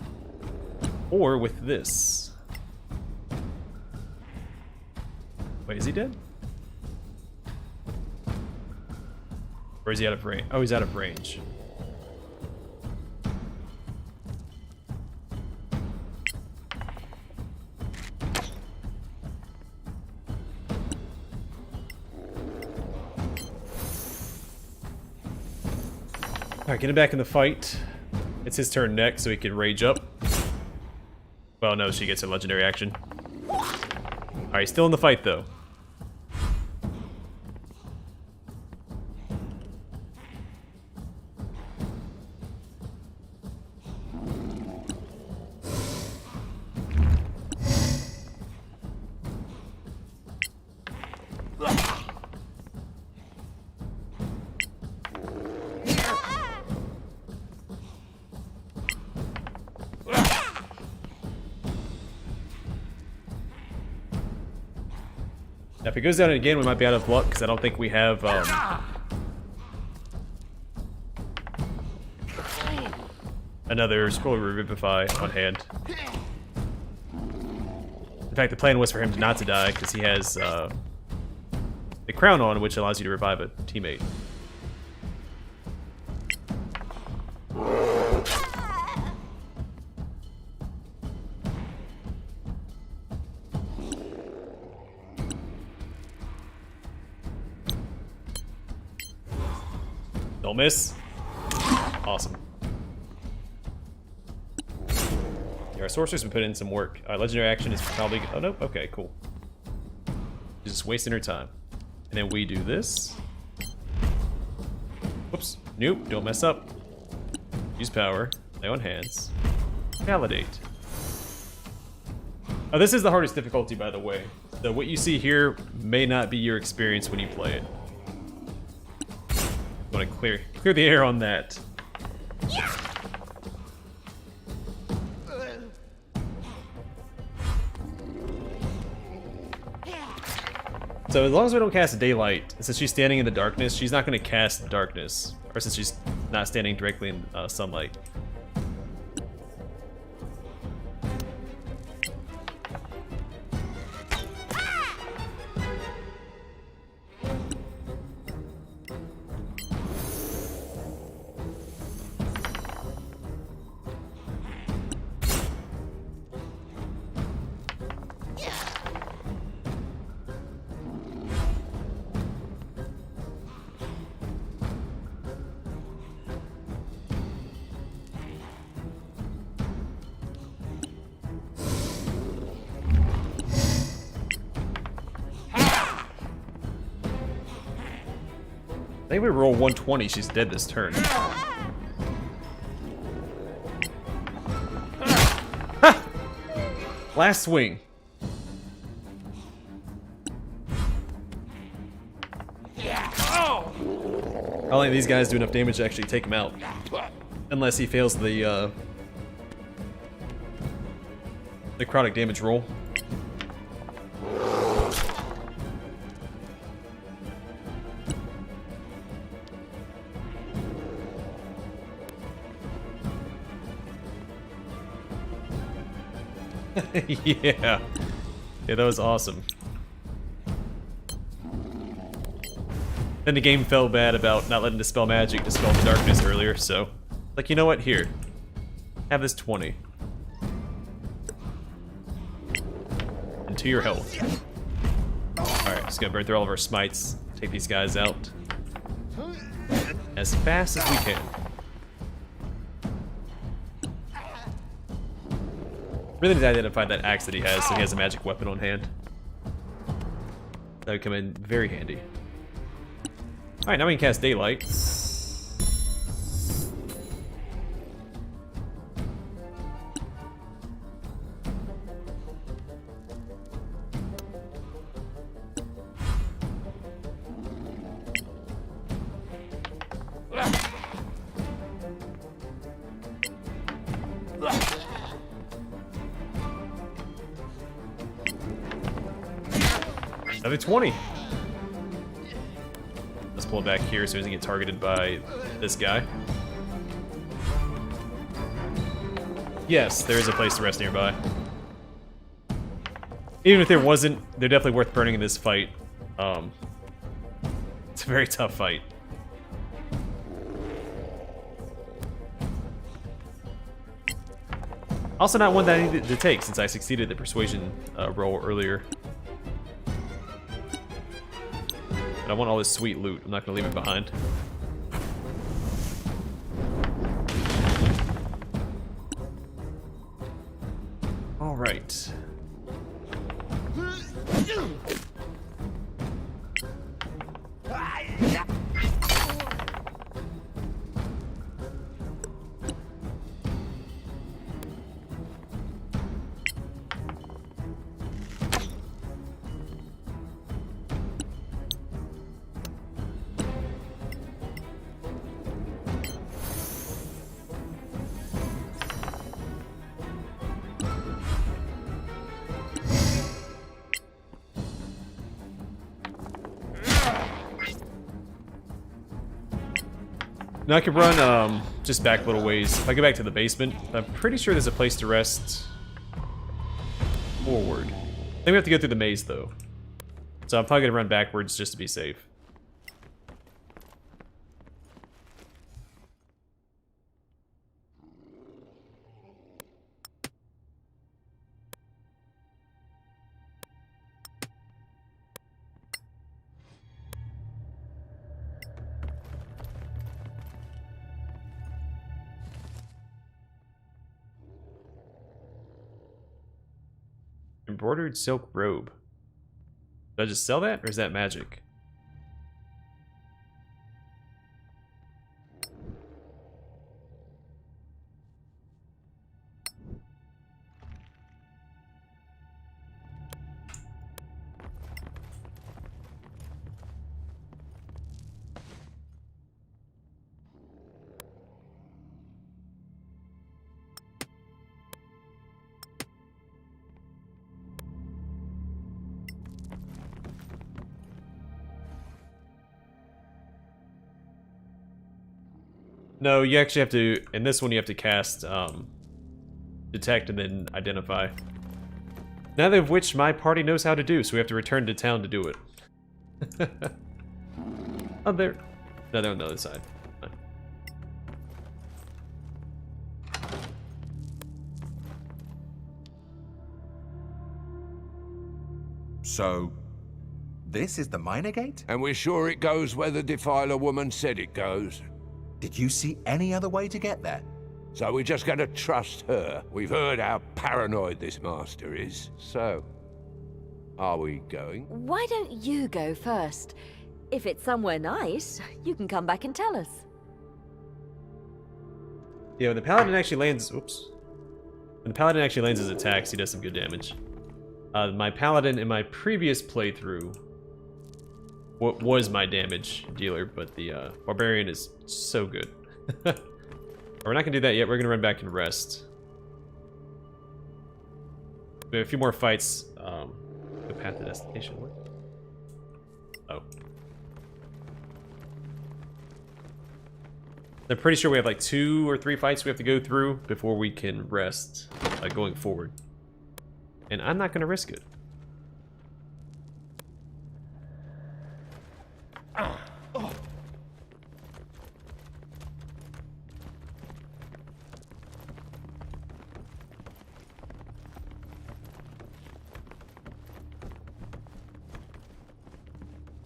Or with this. Wait, is he dead? Or is he out of range? Oh, he's out of range. Alright, get him back in the fight. It's his turn next, so he can rage up. Well, no, she gets a legendary action. Alright, still in the fight, though. Now, if it goes down again, we might be out of luck, because I don't think we have, another Scroll Revivify on hand. In fact, the plan was for him not to die, because he has, the crown on, which allows you to revive a teammate. Don't miss. Awesome. Yeah, our sorcerer's been putting in some work. Legendary action is probably... Oh, nope. Okay, cool. Just wasting her time. And then we do this. Whoops. Nope. Don't mess up. Use power. Lay on hands. Validate. Oh, this is the hardest difficulty, by the way. So what you see here may not be your experience when you play it. Want to clear the air on that. So as long as we don't cast daylight, since she's standing in the darkness, she's not going to cast darkness. Or since she's not standing directly in sunlight. I think we roll 120, she's dead this turn. Ha! Last swing. I don't think these guys do enough damage to actually take him out. Unless he fails the necrotic damage roll. Yeah, that was awesome. Then the game felt bad about not letting Dispel Magic dispel the darkness earlier, so... Like, you know what? Here. Have this 20. And to your health. Alright, just gonna burn through all of our smites. Take these guys out. As fast as we can. Really need to identify that axe that he has, so he has a magic weapon on hand. That would come in very handy. Alright, now we can cast Daylight. Another 20. Let's pull it back here so he doesn't get targeted by this guy. Yes, there is a place to rest nearby. Even if there wasn't, they're definitely worth burning in this fight. It's a very tough fight. Also not one that I needed to take since I succeeded the persuasion roll earlier. But I want all this sweet loot. I'm not going to leave it behind. All right. Now I can run just back a little ways. If I go back to the basement, I'm pretty sure there's a place to rest forward. I think we have to go through the maze though. So I'm probably gonna run backwards just to be safe. Embroidered silk robe. Did I just sell that, or is that magic? No, you actually have to, in this one you have to cast detect and then identify. Neither of which my party knows how to do, so we have to return to town to do it. Oh, there. No, they're on the other side. So, this is the Minor Gate? And we're sure it goes where the Defiler woman said it goes. Did you see any other way to get there? So we're just gonna trust her. We've heard how paranoid this master is. So, are we going? Why don't you go first? If it's somewhere nice, you can come back and tell us. Yeah, when the paladin actually lands, oops. When the paladin actually lands his attacks, he does some good damage. My paladin in my previous playthrough, what was my damage dealer, but the barbarian is so good. We're not gonna do that yet. We're gonna run back and rest. We have a few more fights. The path to destination. What? Oh. I'm pretty sure we have like 2 or 3 fights we have to go through before we can rest going forward. And I'm not gonna risk it.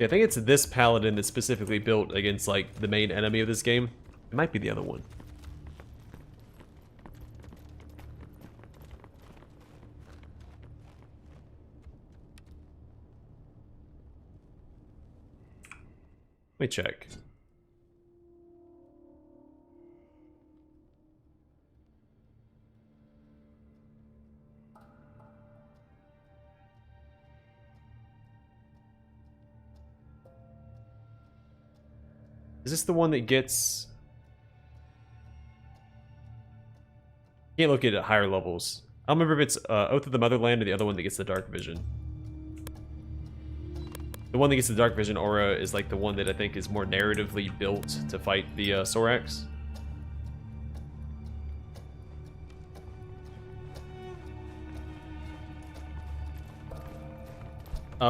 Yeah, I think it's this paladin that's specifically built against, like, the main enemy of this game. It might be the other one. Let me check. Is this the one that gets... Can't look at it at higher levels. I don't remember if it's Oath of the Motherland or the other one that gets the dark vision. The one that gets the dark vision aura is like the one that I think is more narratively built to fight the Sorax.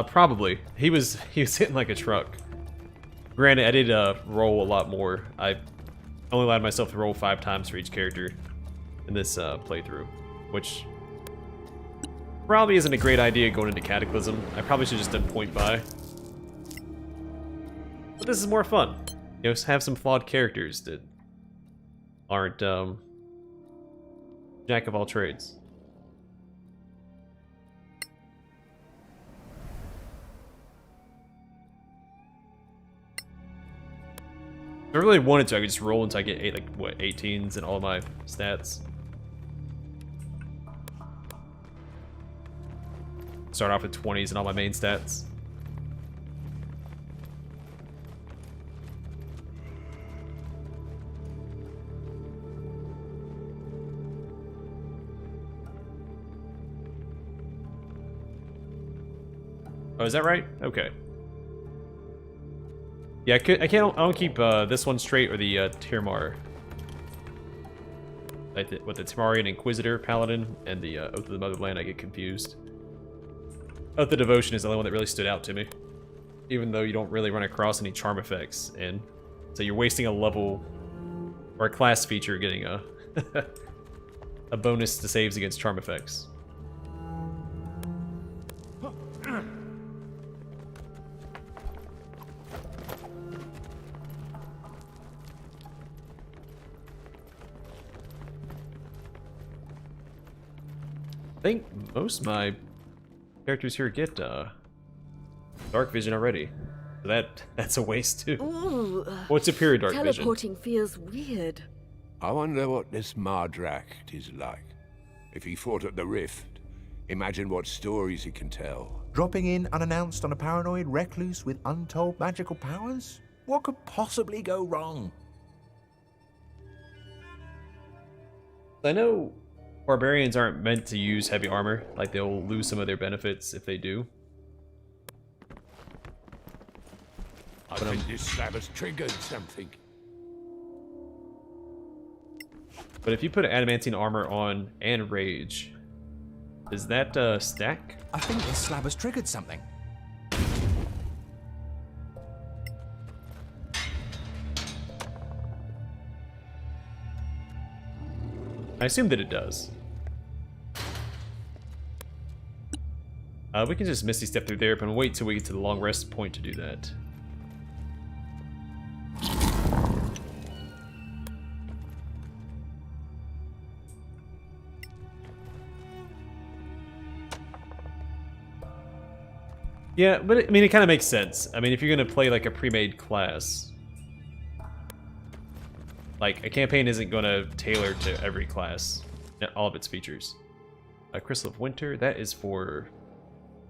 Probably. He was hitting like a truck. Granted, I did roll a lot more. I only allowed myself to roll 5 times for each character in this playthrough, which probably isn't a great idea going into Cataclysm. I probably should have just done point buy. But this is more fun. You know, have some flawed characters that aren't jack of all trades. If I really wanted to, I could just roll until I get 18s in all my stats. Start off with 20s in all my main stats. Oh, is that right? Okay. Yeah, I don't keep this one straight or the Tirmar. Like with the Timarian Inquisitor Paladin and the Oath of the Motherland, I get confused. Oath of Devotion is the only one that really stood out to me, even though you don't really run across any charm effects, and so you're wasting a level or a class feature getting a a bonus to saves against charm effects. I think most of my characters here get dark vision already. So that's a waste too. Ooh, What's superior dark vision? teleporting feels weird. I wonder what this Mardrak is like. If he fought at the Rift, imagine what stories he can tell. Dropping in unannounced on a paranoid recluse with untold magical powers? What could possibly go wrong? I know barbarians aren't meant to use heavy armor, like they'll lose some of their benefits if they do. I think this slab has triggered something. But if you put adamantine armor on and rage, does that stack? I think this slab has triggered something. I assume that it does. We can just Misty Step through there, but wait till we get to the long rest point to do that. Yeah, but I mean, it kind of makes sense. I mean, if you're going to play like a pre-made class, like a campaign isn't going to tailor to every class, all of its features. Crystal of Winter, that is for...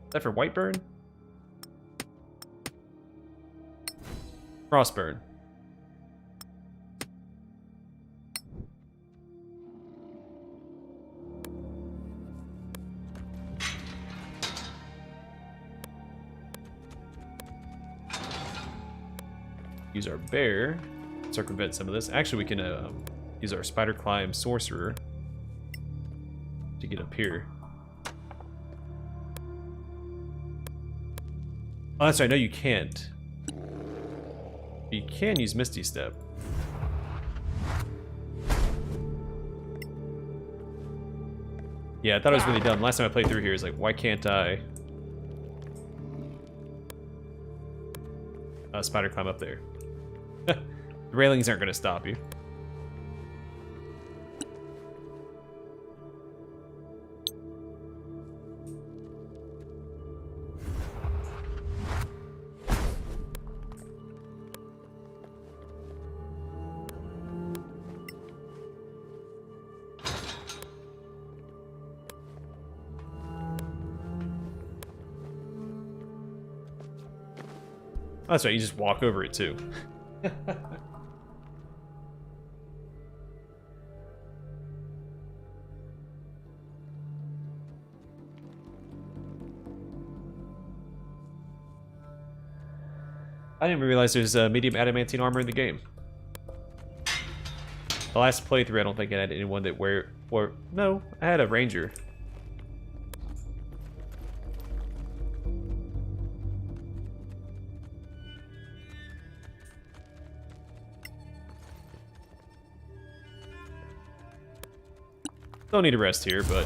Is that for Whiteburn? Frostburn. Use our bear, circumvent some of this. Actually, we can use our spider climb sorcerer to get up here. Oh, that's right. No, you can't. You can use Misty Step. Yeah, I thought it was really dumb. Last time I played through here, is like, why can't I spider climb up there? The railings aren't going to stop you. Oh, that's right, you just walk over it too. I didn't realize there's medium adamantine armor in the game. The last playthrough, I don't think I had anyone that no, I had a ranger. Don't need to rest here, but...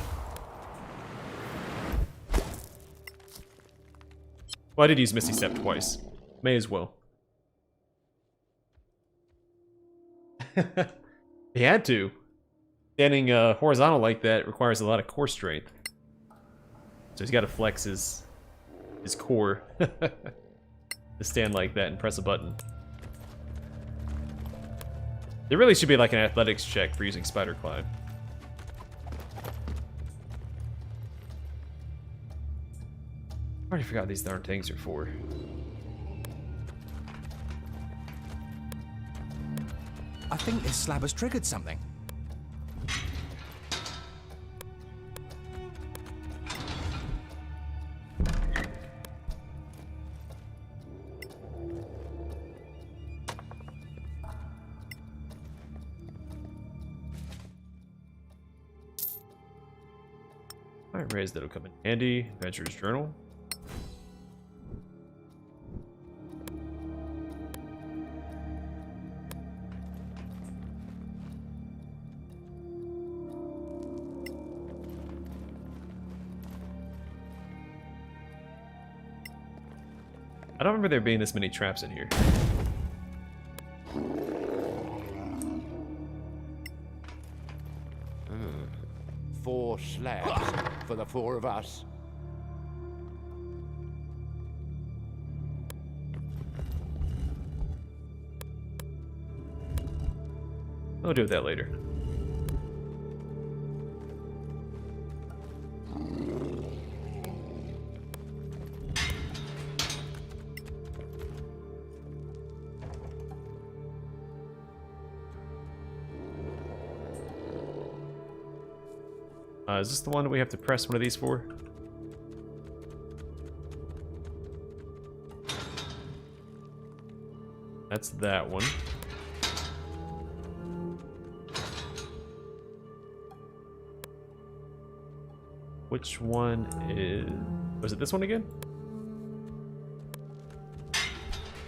Well, I did use Misty Step twice. May as well. He had to. Standing horizontal like that requires a lot of core strength. So he's got to flex his core to stand like that and press a button. There really should be like an athletics check for using Spider Climb. I already forgot what these darn things are for. I think this slab has triggered something. Alright, raise that'll come in handy. Adventurer's Journal. I don't remember there being this many traps in here. 4 slabs for the 4 of us. I'll deal with that later. Is this the one that we have to press one of these for? That's that one. Which one is... Was it this one again?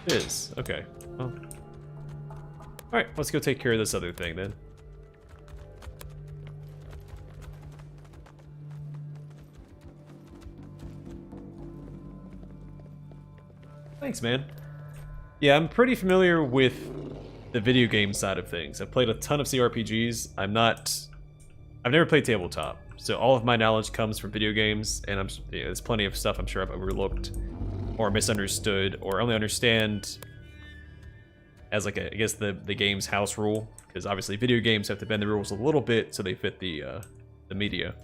It is. Okay. Well. Alright, let's go take care of this other thing then. Thanks, man. Yeah, I'm pretty familiar with the video game side of things. I've played a ton of CRPGs. I've never played tabletop, so all of my knowledge comes from video games, and there's plenty of stuff I'm sure I've overlooked or misunderstood or only understand as like I guess the game's house rule, because obviously video games have to bend the rules a little bit so they fit the media.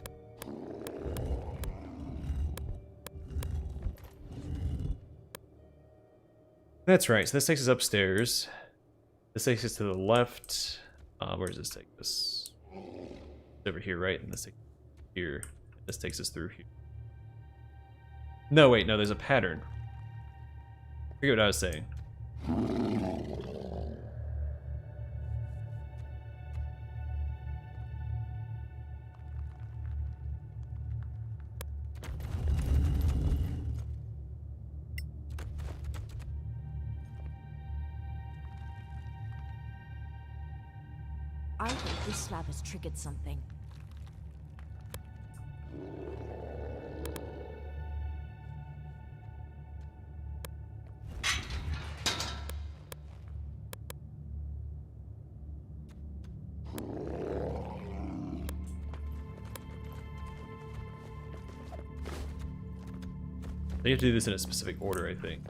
That's right, so this takes us upstairs. This takes us to the left. Where does this take us? It's over here, right? And this takes us here. This takes us through here. No, wait, no, there's a pattern. I forget what I was saying. I think this slab has triggered something. You have to do this in a specific order, I think.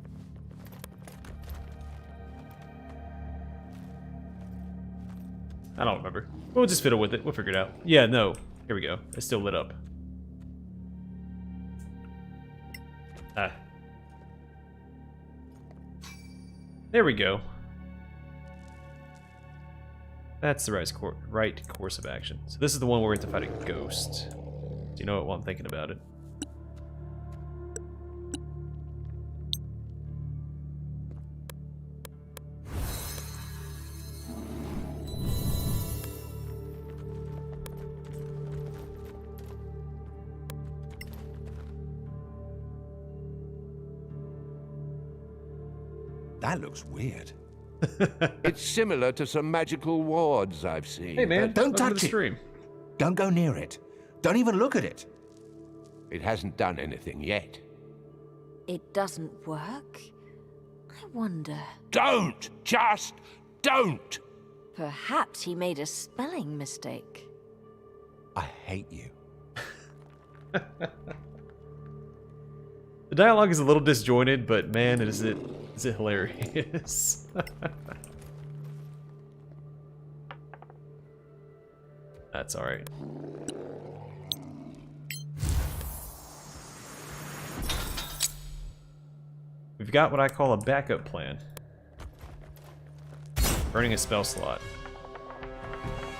I don't remember. We'll just fiddle with it. We'll figure it out. Yeah, no. Here we go. It's still lit up. Ah. There we go. That's the right course of action. So this is the one where we have to fight a ghost. Do you know what while I'm thinking about it? That looks weird. It's similar to some magical wards I've seen. Hey man, Don't welcome to touch the it. stream. Don't go near it. Don't even look at it. It hasn't done anything yet. It doesn't work? I wonder. Don't! Just don't! Perhaps he made a spelling mistake. I hate you. The dialogue is a little disjointed, but man, is it hilarious. That's alright. We've got what I call a backup plan. Burning a spell slot.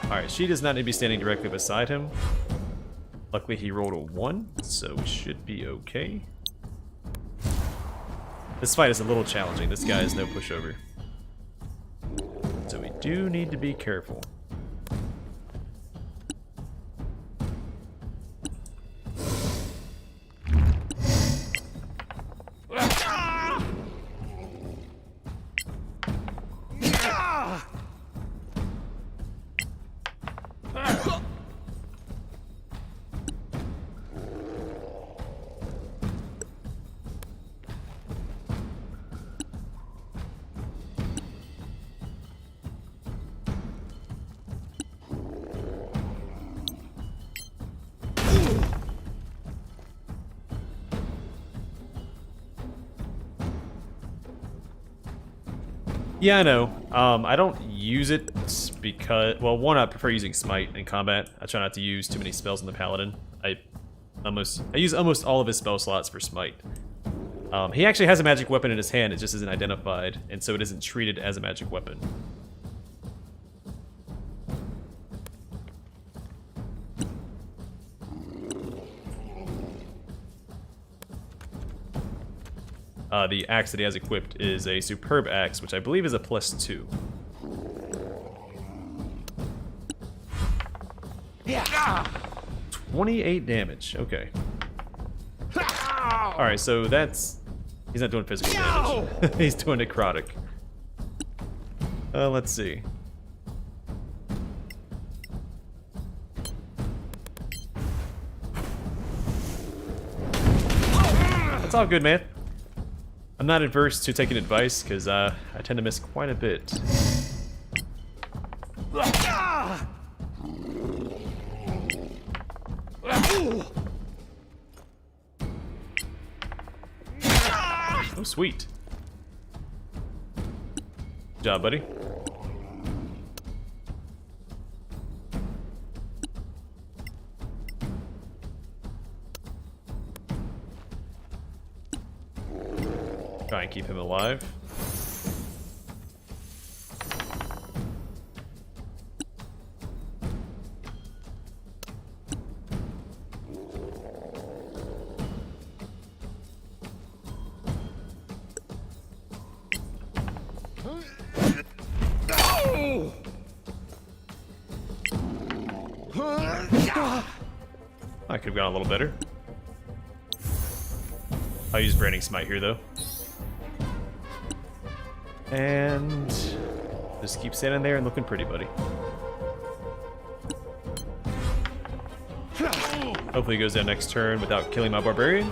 Alright, she does not need to be standing directly beside him. Luckily he rolled a 1, so we should be okay. This fight is a little challenging. This guy is no pushover. So we do need to be careful. Yeah, I know. I don't use it because, well, one, I prefer using Smite in combat. I try not to use too many spells in the Paladin. I use almost all of his spell slots for Smite. He actually has a magic weapon in his hand, it just isn't identified, and so it isn't treated as a magic weapon. The axe that he has equipped is a superb axe, which I believe is a +2. Yeah. 28 damage. Okay. All right, so that's he's not doing physical damage. He's doing necrotic. Let's see. That's all good, man. I'm not adverse to taking advice, because I tend to miss quite a bit. Oh, sweet. Good job, buddy. Try and keep him alive. I could have gone a little better. I'll use Branding Smite here, though. And just keep standing there and looking pretty, buddy. Hopefully he goes down next turn without killing my barbarian.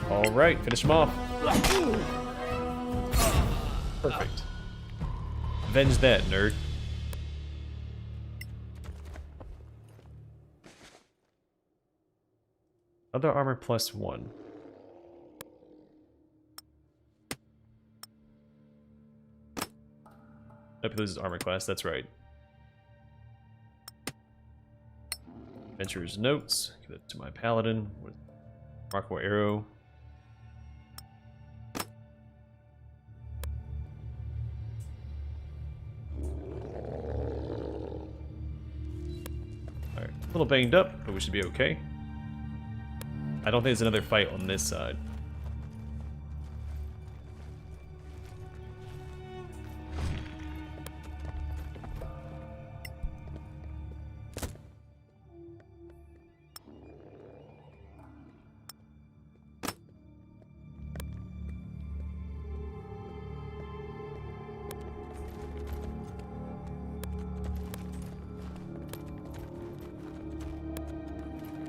Alright, finish him off. Perfect. Avenge that, nerd. Other armor +1. Nope, this is armor class, that's right. Adventurer's notes. Give it to my paladin with Marco arrow. little banged up, but we should be okay. I don't think there's another fight on this side.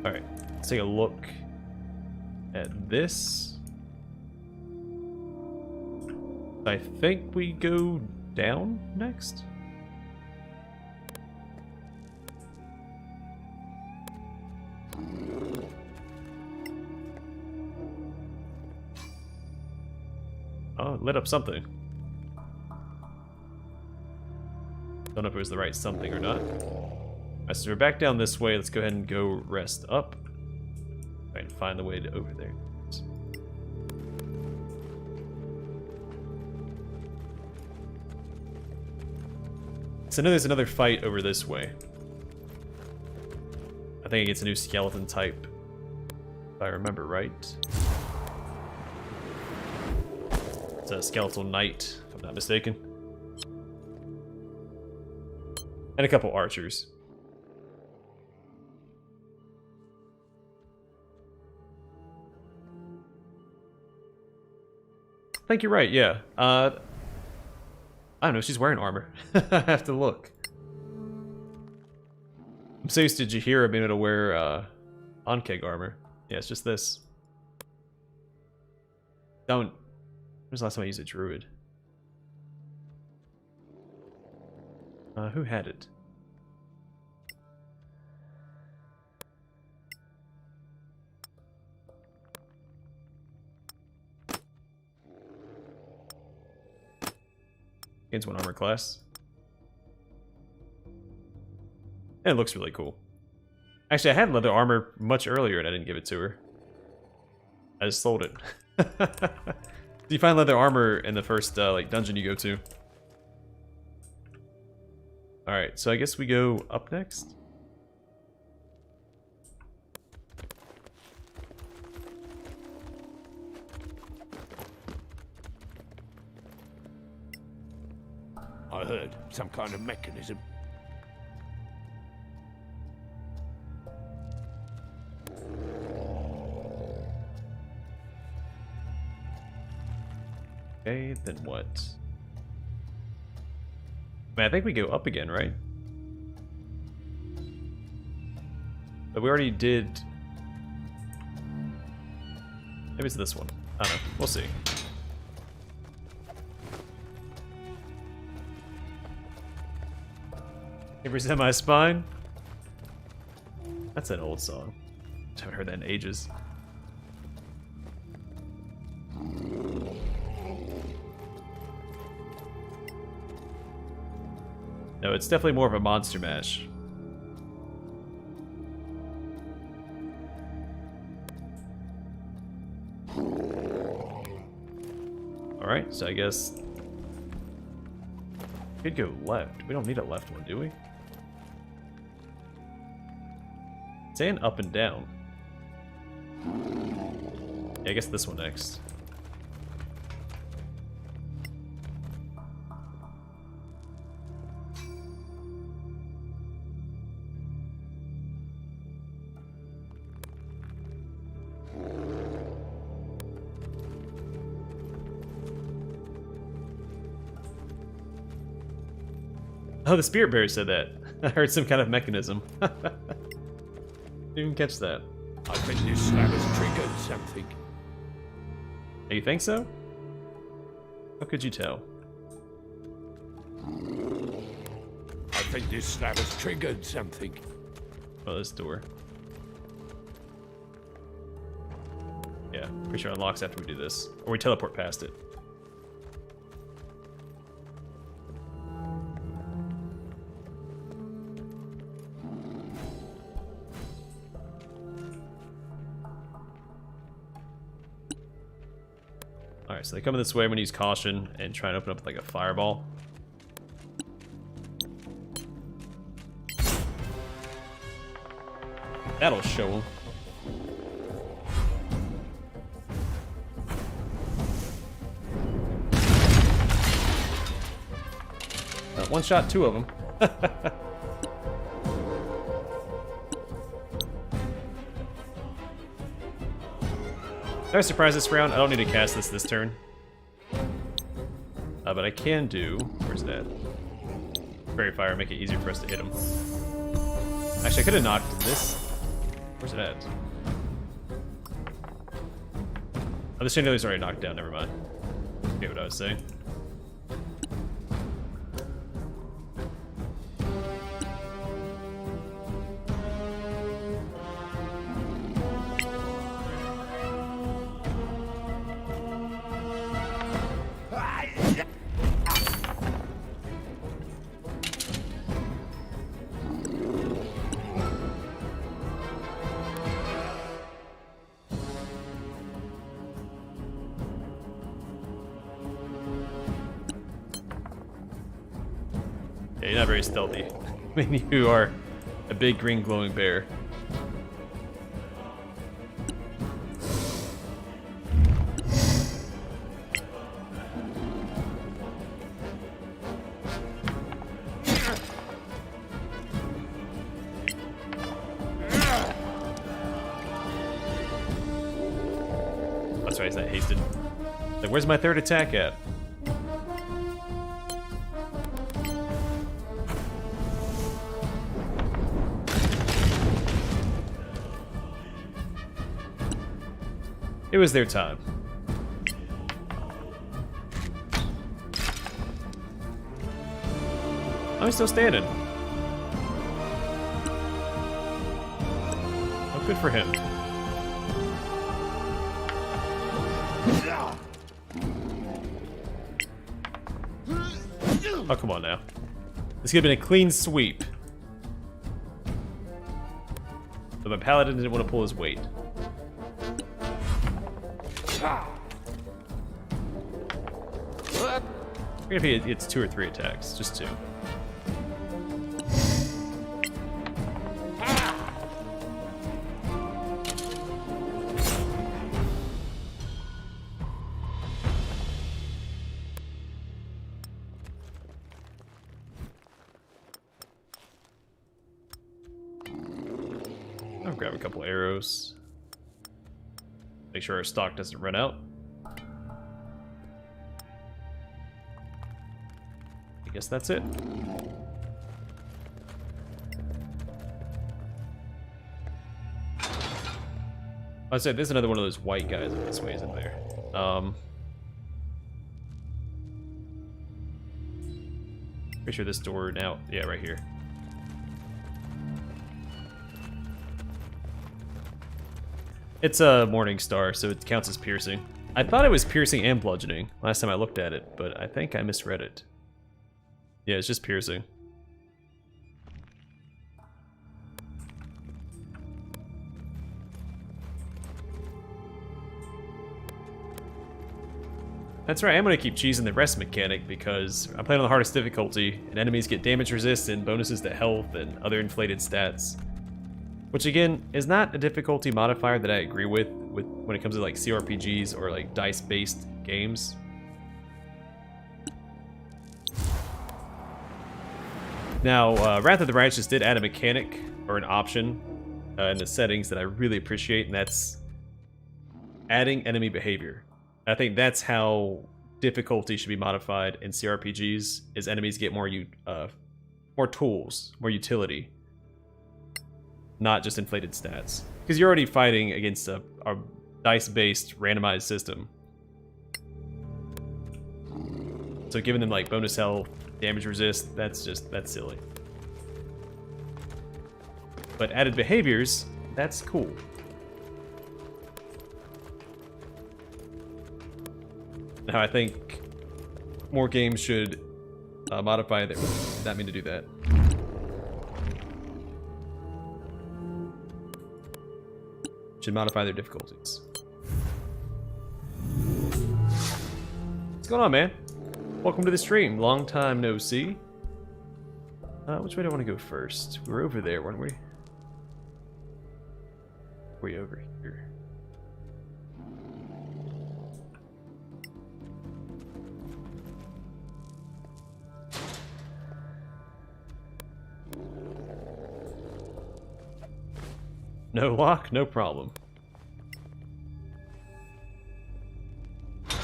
Alright, let's take a look at this. I think we go down next. Oh, it lit up something. Don't know if it was the right something or not. Alright, so we're back down this way. Let's go ahead and go rest up. Try and find the way to over there. So I know there's another fight over this way. I think it gets a new skeleton type, if I remember right. It's a skeletal knight, if I'm not mistaken. And a couple archers. I think you're right, yeah. I don't know, she's wearing armor. I have to look. I'm so used to Jaheira being able to wear Ankeg armor. Yeah, it's just this. Don't. When's the last time I used a druid? Who had it? Gains 1 armor class. And it looks really cool. Actually, I had leather armor much earlier and I didn't give it to her. I just sold it. Do you find leather armor in the first like dungeon you go to? Alright, so I guess we go up next. I heard some kind of mechanism. Okay, then what? Man, I think we go up again, right? But we already did... Maybe it's this one. I don't know. We'll see. Every my spine? That's an old song. I haven't heard that in ages. No, it's definitely more of a monster mash. Alright, so I guess we could go left. We don't need a left one, do we? It's saying up and down. Yeah, I guess this one next. Oh, the Spirit Bearer said that. I heard some kind of mechanism. Didn't even catch that. I think this slab has triggered something. Oh, you think so? How could you tell? I think this slab has triggered something. Oh, this door. Yeah, pretty sure it unlocks after we do this. Or we teleport past it. Alright, so they come in this way. I'm gonna use caution and try and open up like a fireball. That'll show him. One shot, two of them. I was surprised this round. I don't need to cast this turn. But I can do... Where's that? Fairy Fire, make it easier for us to hit him. Actually, I could have knocked this. Where's it at? Oh, the Chandelier's already knocked down, never mind. Okay, what I was saying. Yeah, you're not very stealthy. I mean, you are a big green glowing bear. That's right, he's not hasted. Like, where's my third attack at? It was their time. I'm still standing. Oh, good for him. Oh, come on now. This could have been a clean sweep. But my paladin didn't want to pull his weight. If it's 2 or 3 attacks, just 2. I'll grab a couple arrows. Make sure our stock doesn't run out. I guess that's it. I said there's another one of those white guys that this way isn't there. Pretty sure this door now, yeah, right here. It's a Morning Star, so it counts as piercing. I thought it was piercing and bludgeoning last time I looked at it, but I think I misread it. Yeah, it's just piercing. That's right, I'm gonna keep cheesing the rest mechanic because I'm playing on the hardest difficulty, and enemies get damage resist and bonuses to health and other inflated stats. Which again, is not a difficulty modifier that I agree with when it comes to like CRPGs or like dice-based games. Now, Wrath of the Righteous did add a mechanic, or an option, in the settings that I really appreciate, and that's adding enemy behavior. I think that's how difficulty should be modified in CRPGs, is enemies get more tools, more utility. Not just inflated stats. Because you're already fighting against a dice-based randomized system. So giving them like bonus health, damage resist, that's silly. But added behaviors, that's cool. Now I think more games should modify their... Did not mean to do that. Should modify their difficulties. What's going on, man? Welcome to the stream. Long time no see. Which way do I want to go first? We were over there, weren't we? Way over here. No lock, no problem. I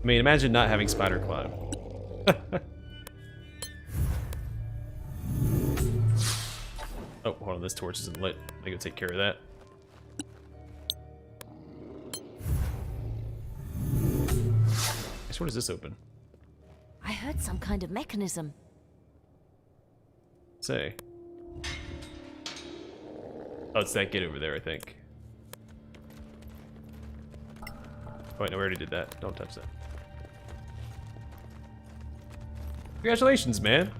mean, imagine not having spider climb. Oh, hold on, this torch isn't lit. I gotta take care of that. Guess what does this open? I heard some kind of mechanism. Say. Oh, it's that gate over there, I think. Oh, wait, no, we already did that. Don't touch that. Congratulations, man.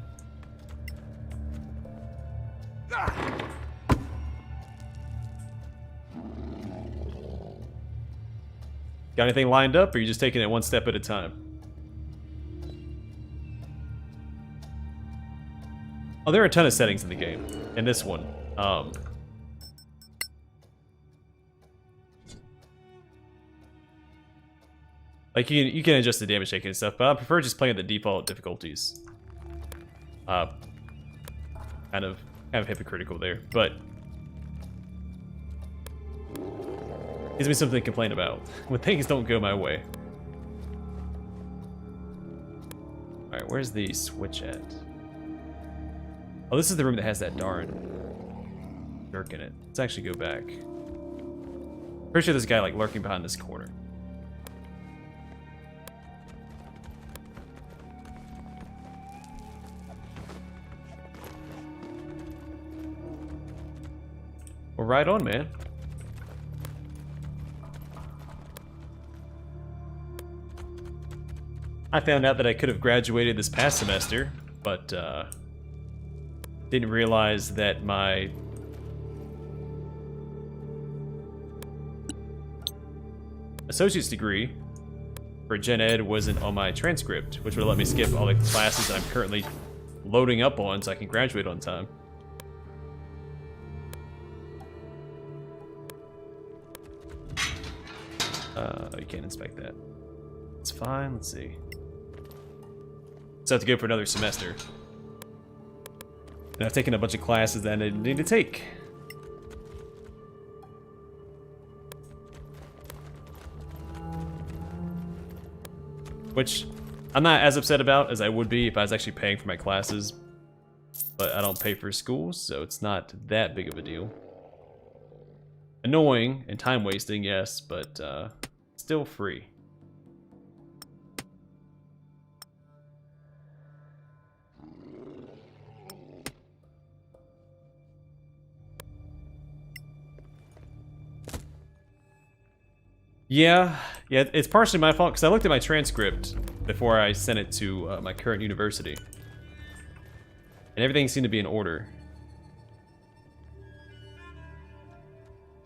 Got anything lined up, or are you just taking it one step at a time? Oh, there are a ton of settings in the game. In this one. Like, you can adjust the damage taken and stuff, but I prefer just playing at the default difficulties. Kind of hypocritical there, but gives me something to complain about when things don't go my way. Alright, where's the switch at? Oh, this is the room that has that darn jerk in it. Let's actually go back. Pretty sure there's a guy like lurking behind this corner. Well, right on, man. I found out that I could have graduated this past semester, but didn't realize that my associate's degree for Gen Ed wasn't on my transcript, which would let me skip all the classes that I'm currently loading up on so I can graduate on time. You can't inspect that. It's fine, let's see. So I have to go for another semester. And I've taken a bunch of classes that I didn't need to take. Which I'm not as upset about as I would be if I was actually paying for my classes. But I don't pay for school, so it's not that big of a deal. Annoying and time wasting, yes, but still free. Yeah, it's partially my fault because I looked at my transcript before I sent it to my current university. And everything seemed to be in order.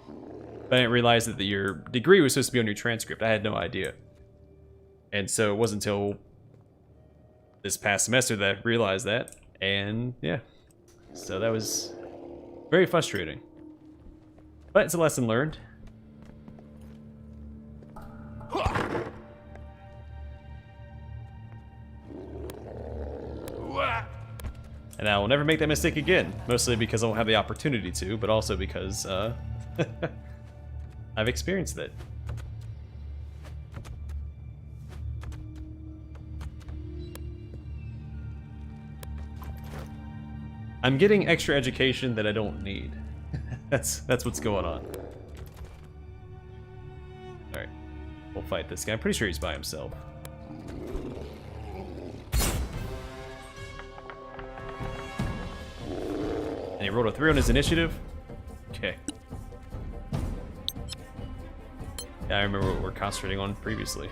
But I didn't realize that your degree was supposed to be on your transcript. I had no idea. And so it wasn't until this past semester that I realized that. And yeah, so that was very frustrating. But it's a lesson learned. And I will never make that mistake again. Mostly because I won't have the opportunity to, but also because I've experienced it. I'm getting extra education that I don't need. That's what's going on. Alright. We'll fight this guy. I'm pretty sure he's by himself. And he rolled a 3 on his initiative? Okay. Yeah, I remember what we're concentrating on previously.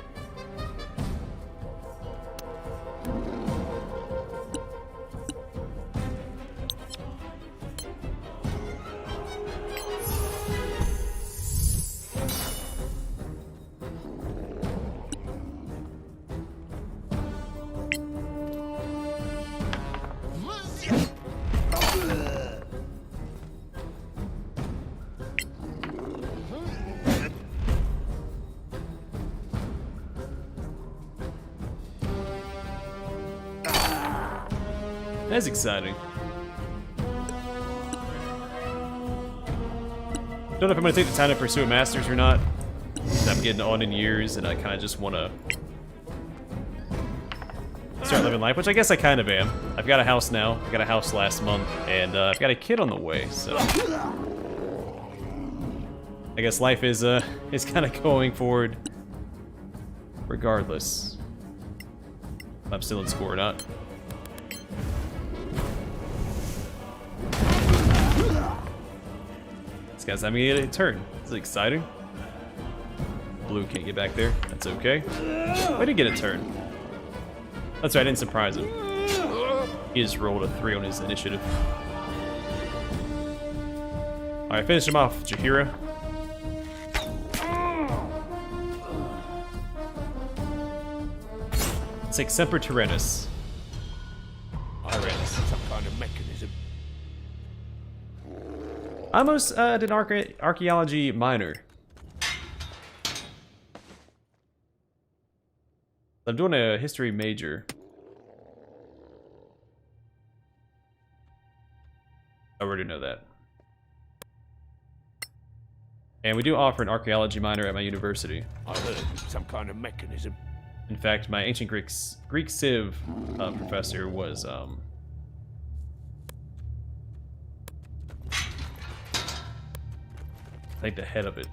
That's exciting. Don't know if I'm gonna take the time to pursue a master's or not. I'm getting on in years, and I kind of just want to start living life, which I guess I kind of am. I've got a house now. I got a house last month, and I've got a kid on the way. So I guess life is kind of going forward, regardless. If I'm still in school or not. This guy's having a turn. This is exciting. Blue can't get back there. That's okay. Way to get a turn. That's right, I didn't surprise him. He just rolled a 3 on his initiative. Alright, finish him off, Jaheira. Let's take Semper Tyrannis. Tyrannis, some kind of mechanism. I almost did archaeology minor. I'm doing a history major. I already know that. And we do offer an archaeology minor at my university. I heard some kind of mechanism. In fact, my ancient Greek Civ professor was I think the head of it.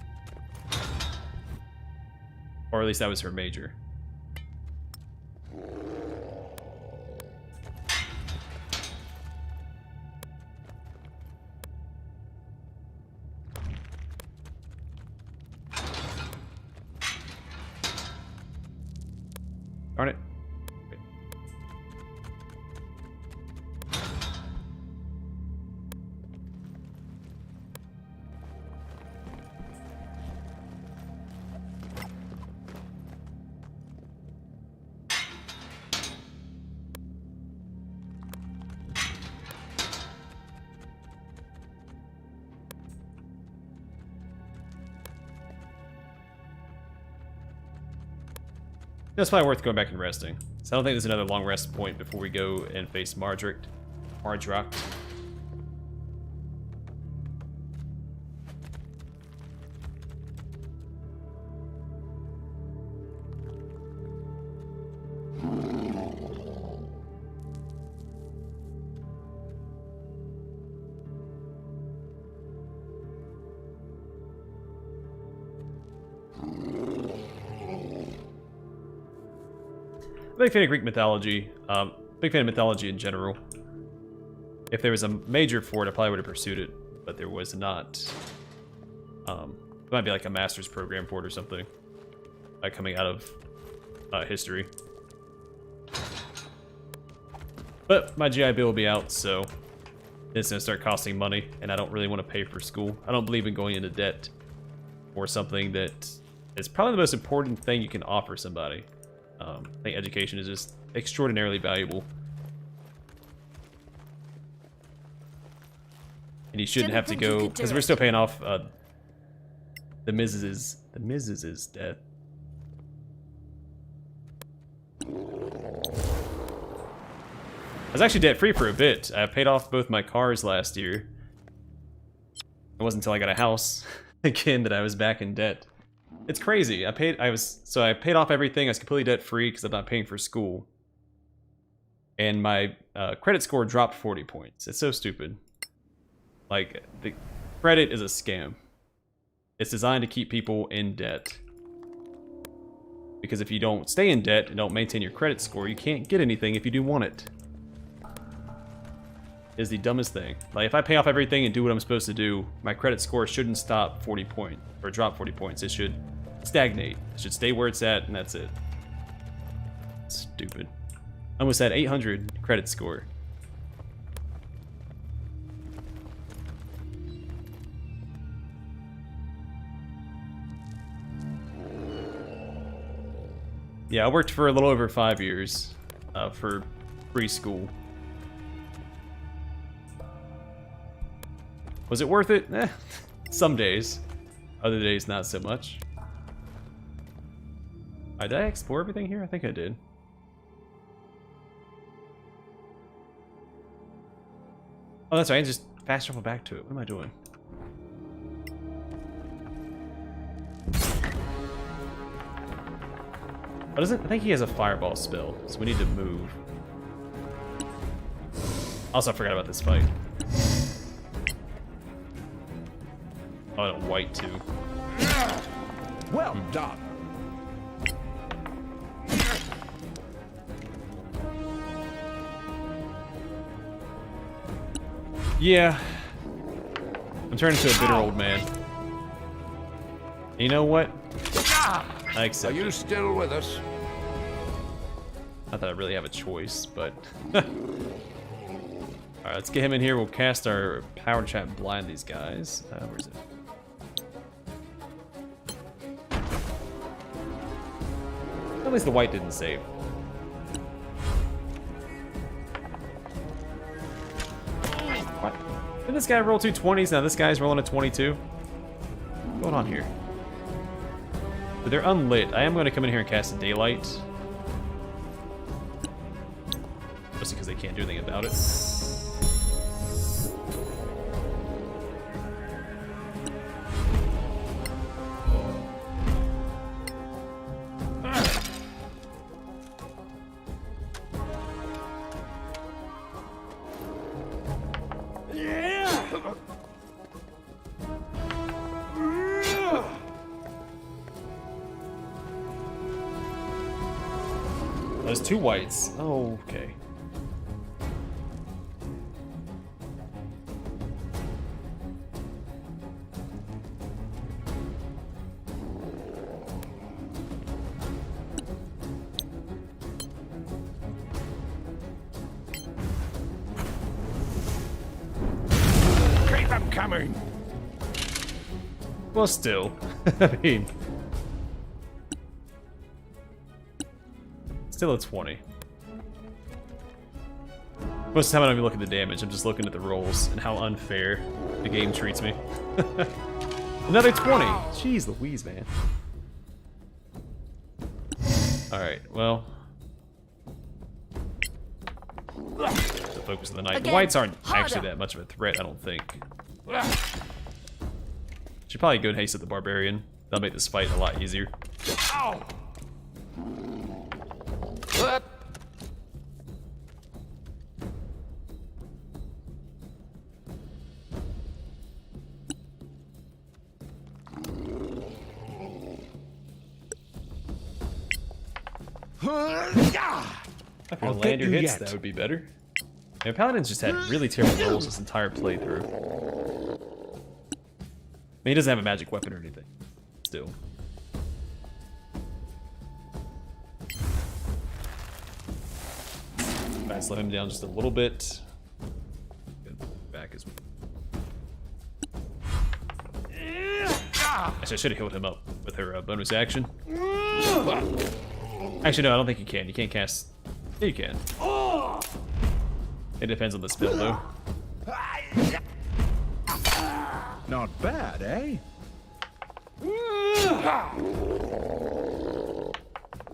Or at least that was her major. Darn it. Okay. It's probably worth going back and resting. So I don't think there's another long rest point before we go and face Mardruk. Big fan of Greek mythology. Big fan of mythology in general. If there was a major for it, I probably would have pursued it, but there was not. It might be like a master's program for it or something, coming out of history. But my GI Bill will be out, so it's gonna start costing money, and I don't really want to pay for school. I don't believe in going into debt for something that is probably the most important thing you can offer somebody. I think education is just extraordinarily valuable. And you shouldn't have to go, because we're still paying off the Mrs.'s debt. I was actually debt-free for a bit. I paid off both my cars last year. It wasn't until I got a house again that I was back in debt. It's crazy. I paid off everything. I was completely debt-free because I'm not paying for school. And my credit score dropped 40 points. It's so stupid. Like, the credit is a scam. It's designed to keep people in debt. Because if you don't stay in debt and don't maintain your credit score, you can't get anything if you do want it. Is the dumbest thing. Like, if I pay off everything and do what I'm supposed to do, my credit score shouldn't stop 40 points, or drop 40 points. It should stagnate. It should stay where it's at, and that's it. Stupid. I almost had 800 credit score. Yeah, I worked for a little over 5 years for preschool. Was it worth it? Eh, some days. Other days, not so much. Did I explore everything here? I think I did. Oh, that's right. I can just fast travel back to it. What am I doing? Oh, doesn't I think he has a fireball spell, so we need to move. Also, I forgot about this fight. Oh, and a white too. Well done. Yeah. I'm turning into a bitter old man. You know what? I accept Are you it. still with us? Not that I really have a choice, but... Alright, let's get him in here. We'll cast our power trap and blind these guys. Where is it? At least the white didn't save. What? Did this guy roll 2 20s? Now this guy's rolling a 22? What's going on here? But they're unlit. I am going to come in here and cast a daylight. Mostly because they can't do anything about it. There's 2 whites. Oh, okay. Keep them coming. Well, still. I mean... Still a 20. Most of the time I don't even look at the damage, I'm just looking at the rolls and how unfair the game treats me. Another 20! Jeez Louise, man. Alright, well... The focus of the night. The Again, whites aren't harder. actually that much of a threat, I don't think. Should probably go and haste at the Barbarian. That'll make this fight a lot easier. Ow. If you land your hits, that would be better. And Paladin's just had really terrible rolls this entire playthrough. I mean, he doesn't have a magic weapon or anything. Still. Alright, slow him down just a little bit. Back as well. Actually, I should have healed him up with her bonus action. Actually, no, I don't think you can. You can't cast... Yeah, you can. It depends on the spell, though. Not bad, eh?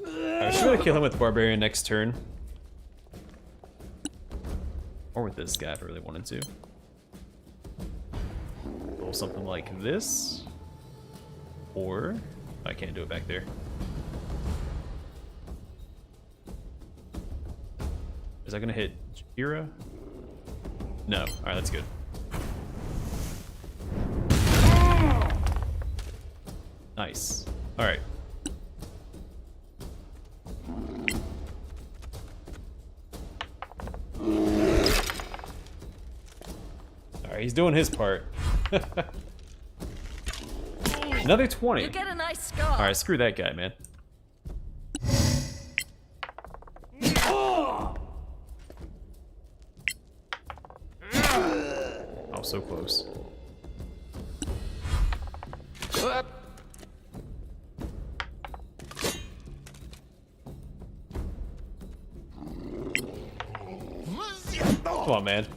I should really kill him with Barbarian next turn. Or with this guy if I really wanted to. Roll something like this. Or... I can't do it back there. Is that gonna hit Jira? No. Alright, that's good. Nice. Alright. Alright, he's doing his part. Another 20. You get a nice scar. Alright, screw that guy, man. Oh, so close. Come on, man.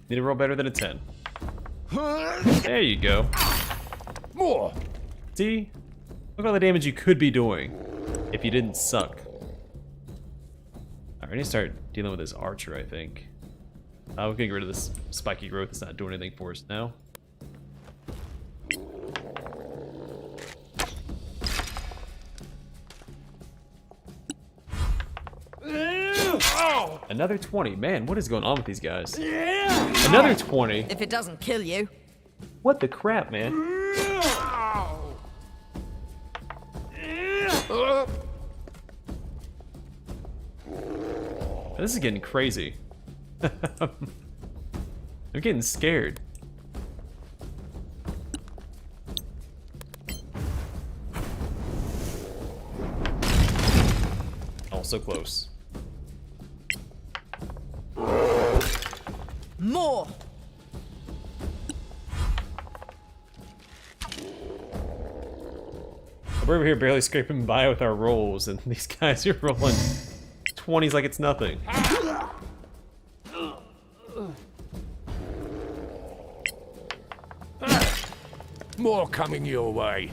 Need to roll better than a 10. There you go. More. See? Look at all the damage you could be doing if you didn't suck. Alright, I need to start dealing with this archer, I think. We can get rid of this spiky growth. It's not doing anything for us now. Another 20. Man, what is going on with these guys? Another 20. If it doesn't kill you. What the crap, man? This is getting crazy. I'm getting scared. Oh, so close. More. We're over here barely scraping by with our rolls, and these guys are rolling 20s like it's nothing. More coming your way.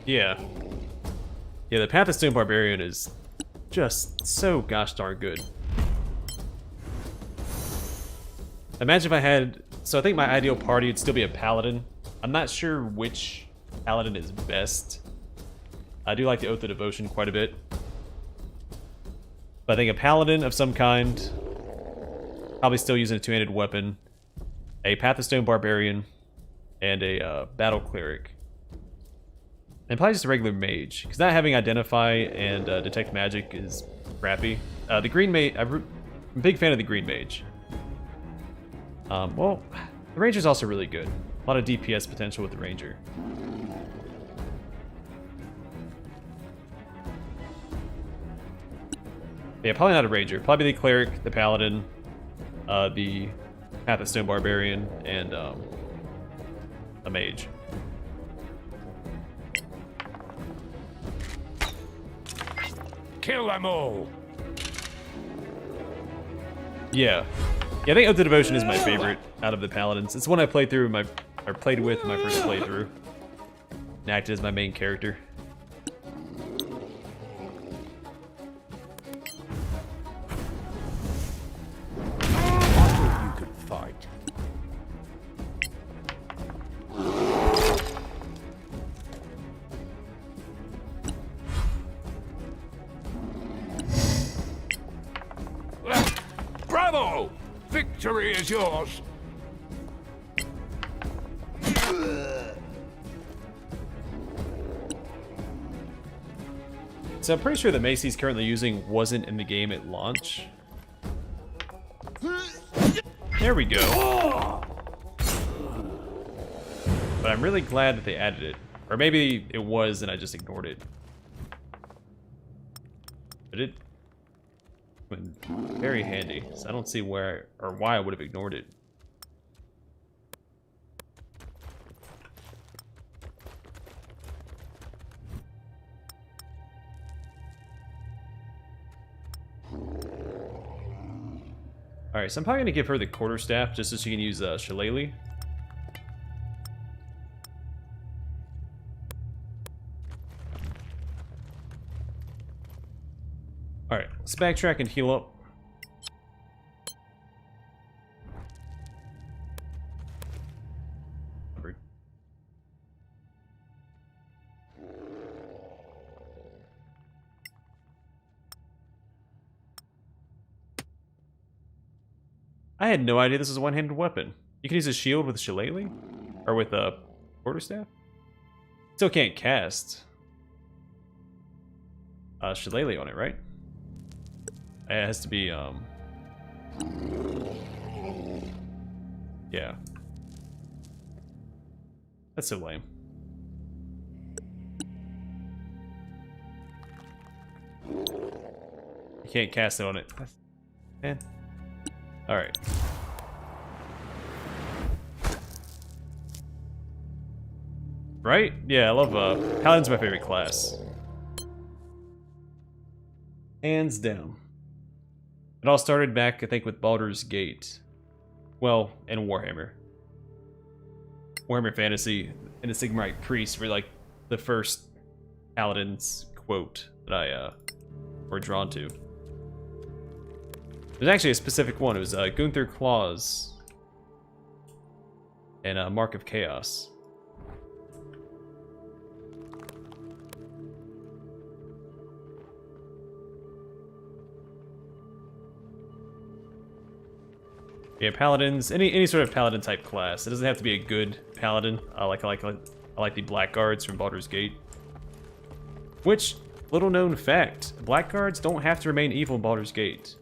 Yeah. Yeah, the Path of Stone Barbarian is just so gosh darn good. Imagine if I had... So I think my ideal party would still be a Paladin. I'm not sure which Paladin is best. I do like the Oath of Devotion quite a bit. But I think a Paladin of some kind, probably still using a two-handed weapon, a Path of Stone Barbarian, and a Battle Cleric. And probably just a regular Mage, because not having Identify and Detect Magic is crappy. The Green Mage, I'm a big fan of the Green Mage. Well, the Ranger's also really good. A lot of DPS potential with the Ranger. Yeah, probably not a Ranger. Probably the Cleric, the Paladin, the Path of Stone Barbarian, and a Mage. Kill them all. Yeah. Yeah, I think Oath of Devotion is my favorite out of the Paladins. It's one I played through played with my first playthrough. And acted as my main character. I thought you could fight. Bravo! Victory is yours. So I'm pretty sure the mace he's currently using wasn't in the game at launch. There we go. But I'm really glad that they added it. Or maybe it was and I just ignored it. But it went very handy. So I don't see where or why I would have ignored it. Alright, so I'm probably going to give her the quarterstaff just so she can use Shillelagh. Alright, let's backtrack and heal up. I had no idea this was a one-handed weapon. You can use a shield with a Shillelagh? Or with a quarterstaff? Still can't cast Shillelagh on it, right? It has to be, yeah. That's so lame. You can't cast it on it. Man. Alright. Right? Yeah, I love, Paladin's my favorite class. Hands down. It all started back, I think, with Baldur's Gate. Well, and Warhammer. Warhammer Fantasy and the Sigmarite Priests were like the first Paladins quote that I were drawn to. There's actually a specific one. It was Gunther Claus and Mark of Chaos. Yeah, paladins, any sort of paladin type class. It doesn't have to be a good paladin. I like the blackguards from Baldur's Gate. Which, little known fact, blackguards don't have to remain evil in Baldur's Gate.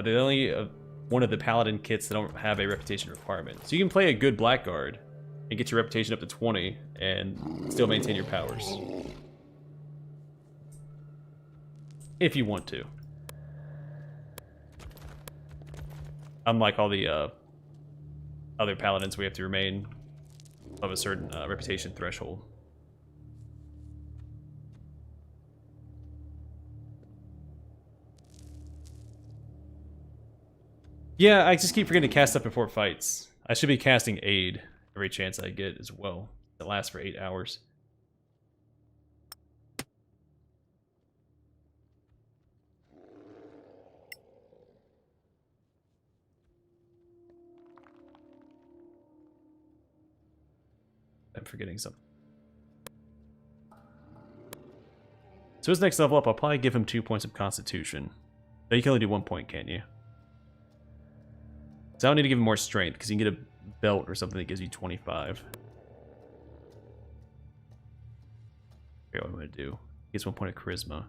They're only one of the paladin kits that don't have a reputation requirement. So you can play a good blackguard and get your reputation up to 20 and still maintain your powers. If you want to. Unlike all the other paladins, we have to remain of a certain reputation threshold. Yeah, I just keep forgetting to cast up before fights. I should be casting aid every chance I get as well. That lasts for 8 hours. I'm forgetting something. So his next level up, I'll probably give him 2 points of Constitution. But you can only do 1 point, can't you? So I don't need to give him more strength, because you can get a belt or something that gives you 25. What I'm going to do. He gets 1 point of Charisma.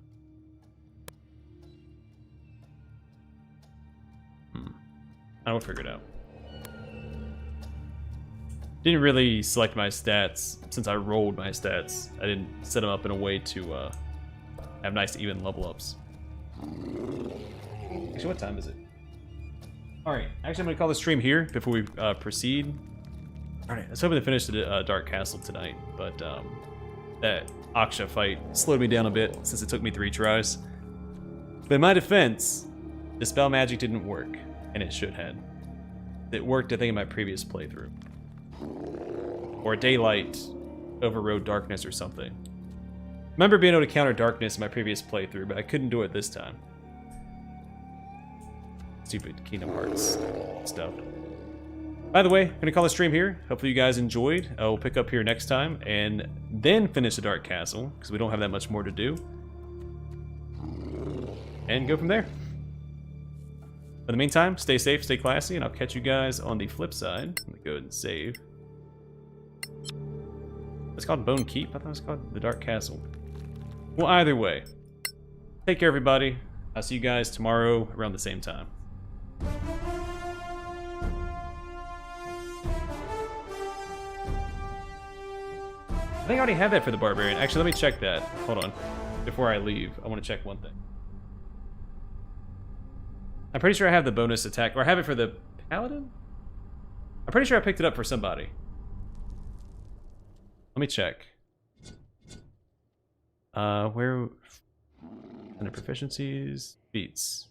I will figure it out. Didn't really select my stats since I rolled my stats. I didn't set them up in a way to have nice even level ups. Actually, what time is it? Alright, actually I'm going to call the stream here before we proceed. Alright, I was hoping to finish the Dark Castle tonight, but that Aksha fight slowed me down a bit since it took me 3 tries. But in my defense, the spell magic didn't work, and it should have. It worked, I think, in my previous playthrough. Or daylight overrode darkness or something. Remember being able to counter darkness in my previous playthrough, but I couldn't do it this time. Stupid Kingdom Hearts stuff. By the way, I'm gonna call the stream here. Hopefully you guys enjoyed. We'll pick up here next time and then finish the Dark Castle, because we don't have that much more to do. And go from there. In the meantime, stay safe, stay classy, and I'll catch you guys on the flip side. Let me go ahead and save. It's called Bone Keep? I thought it was called the Dark Castle. Well, either way, take care, everybody. I'll see you guys tomorrow around the same time. I think I already had that for the Barbarian. Actually, let me check that. Hold on. Before I leave, I want to check one thing. I'm pretty sure I have the bonus attack, or I have it for the Paladin? I'm pretty sure I picked it up for somebody. Let me check. Where... Under proficiencies... Feats.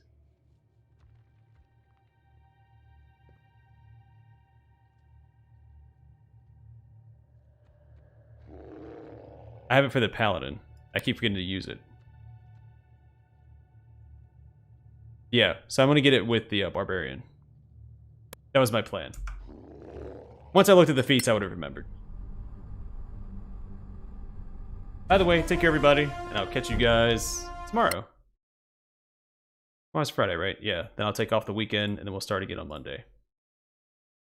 I have it for the Paladin. I keep forgetting to use it. Yeah, so I'm going to get it with the Barbarian. That was my plan. Once I looked at the feats, I would have remembered. By the way, take care, everybody, and I'll catch you guys tomorrow. Tomorrow's Friday, right? Yeah, then I'll take off the weekend, and then we'll start again on Monday.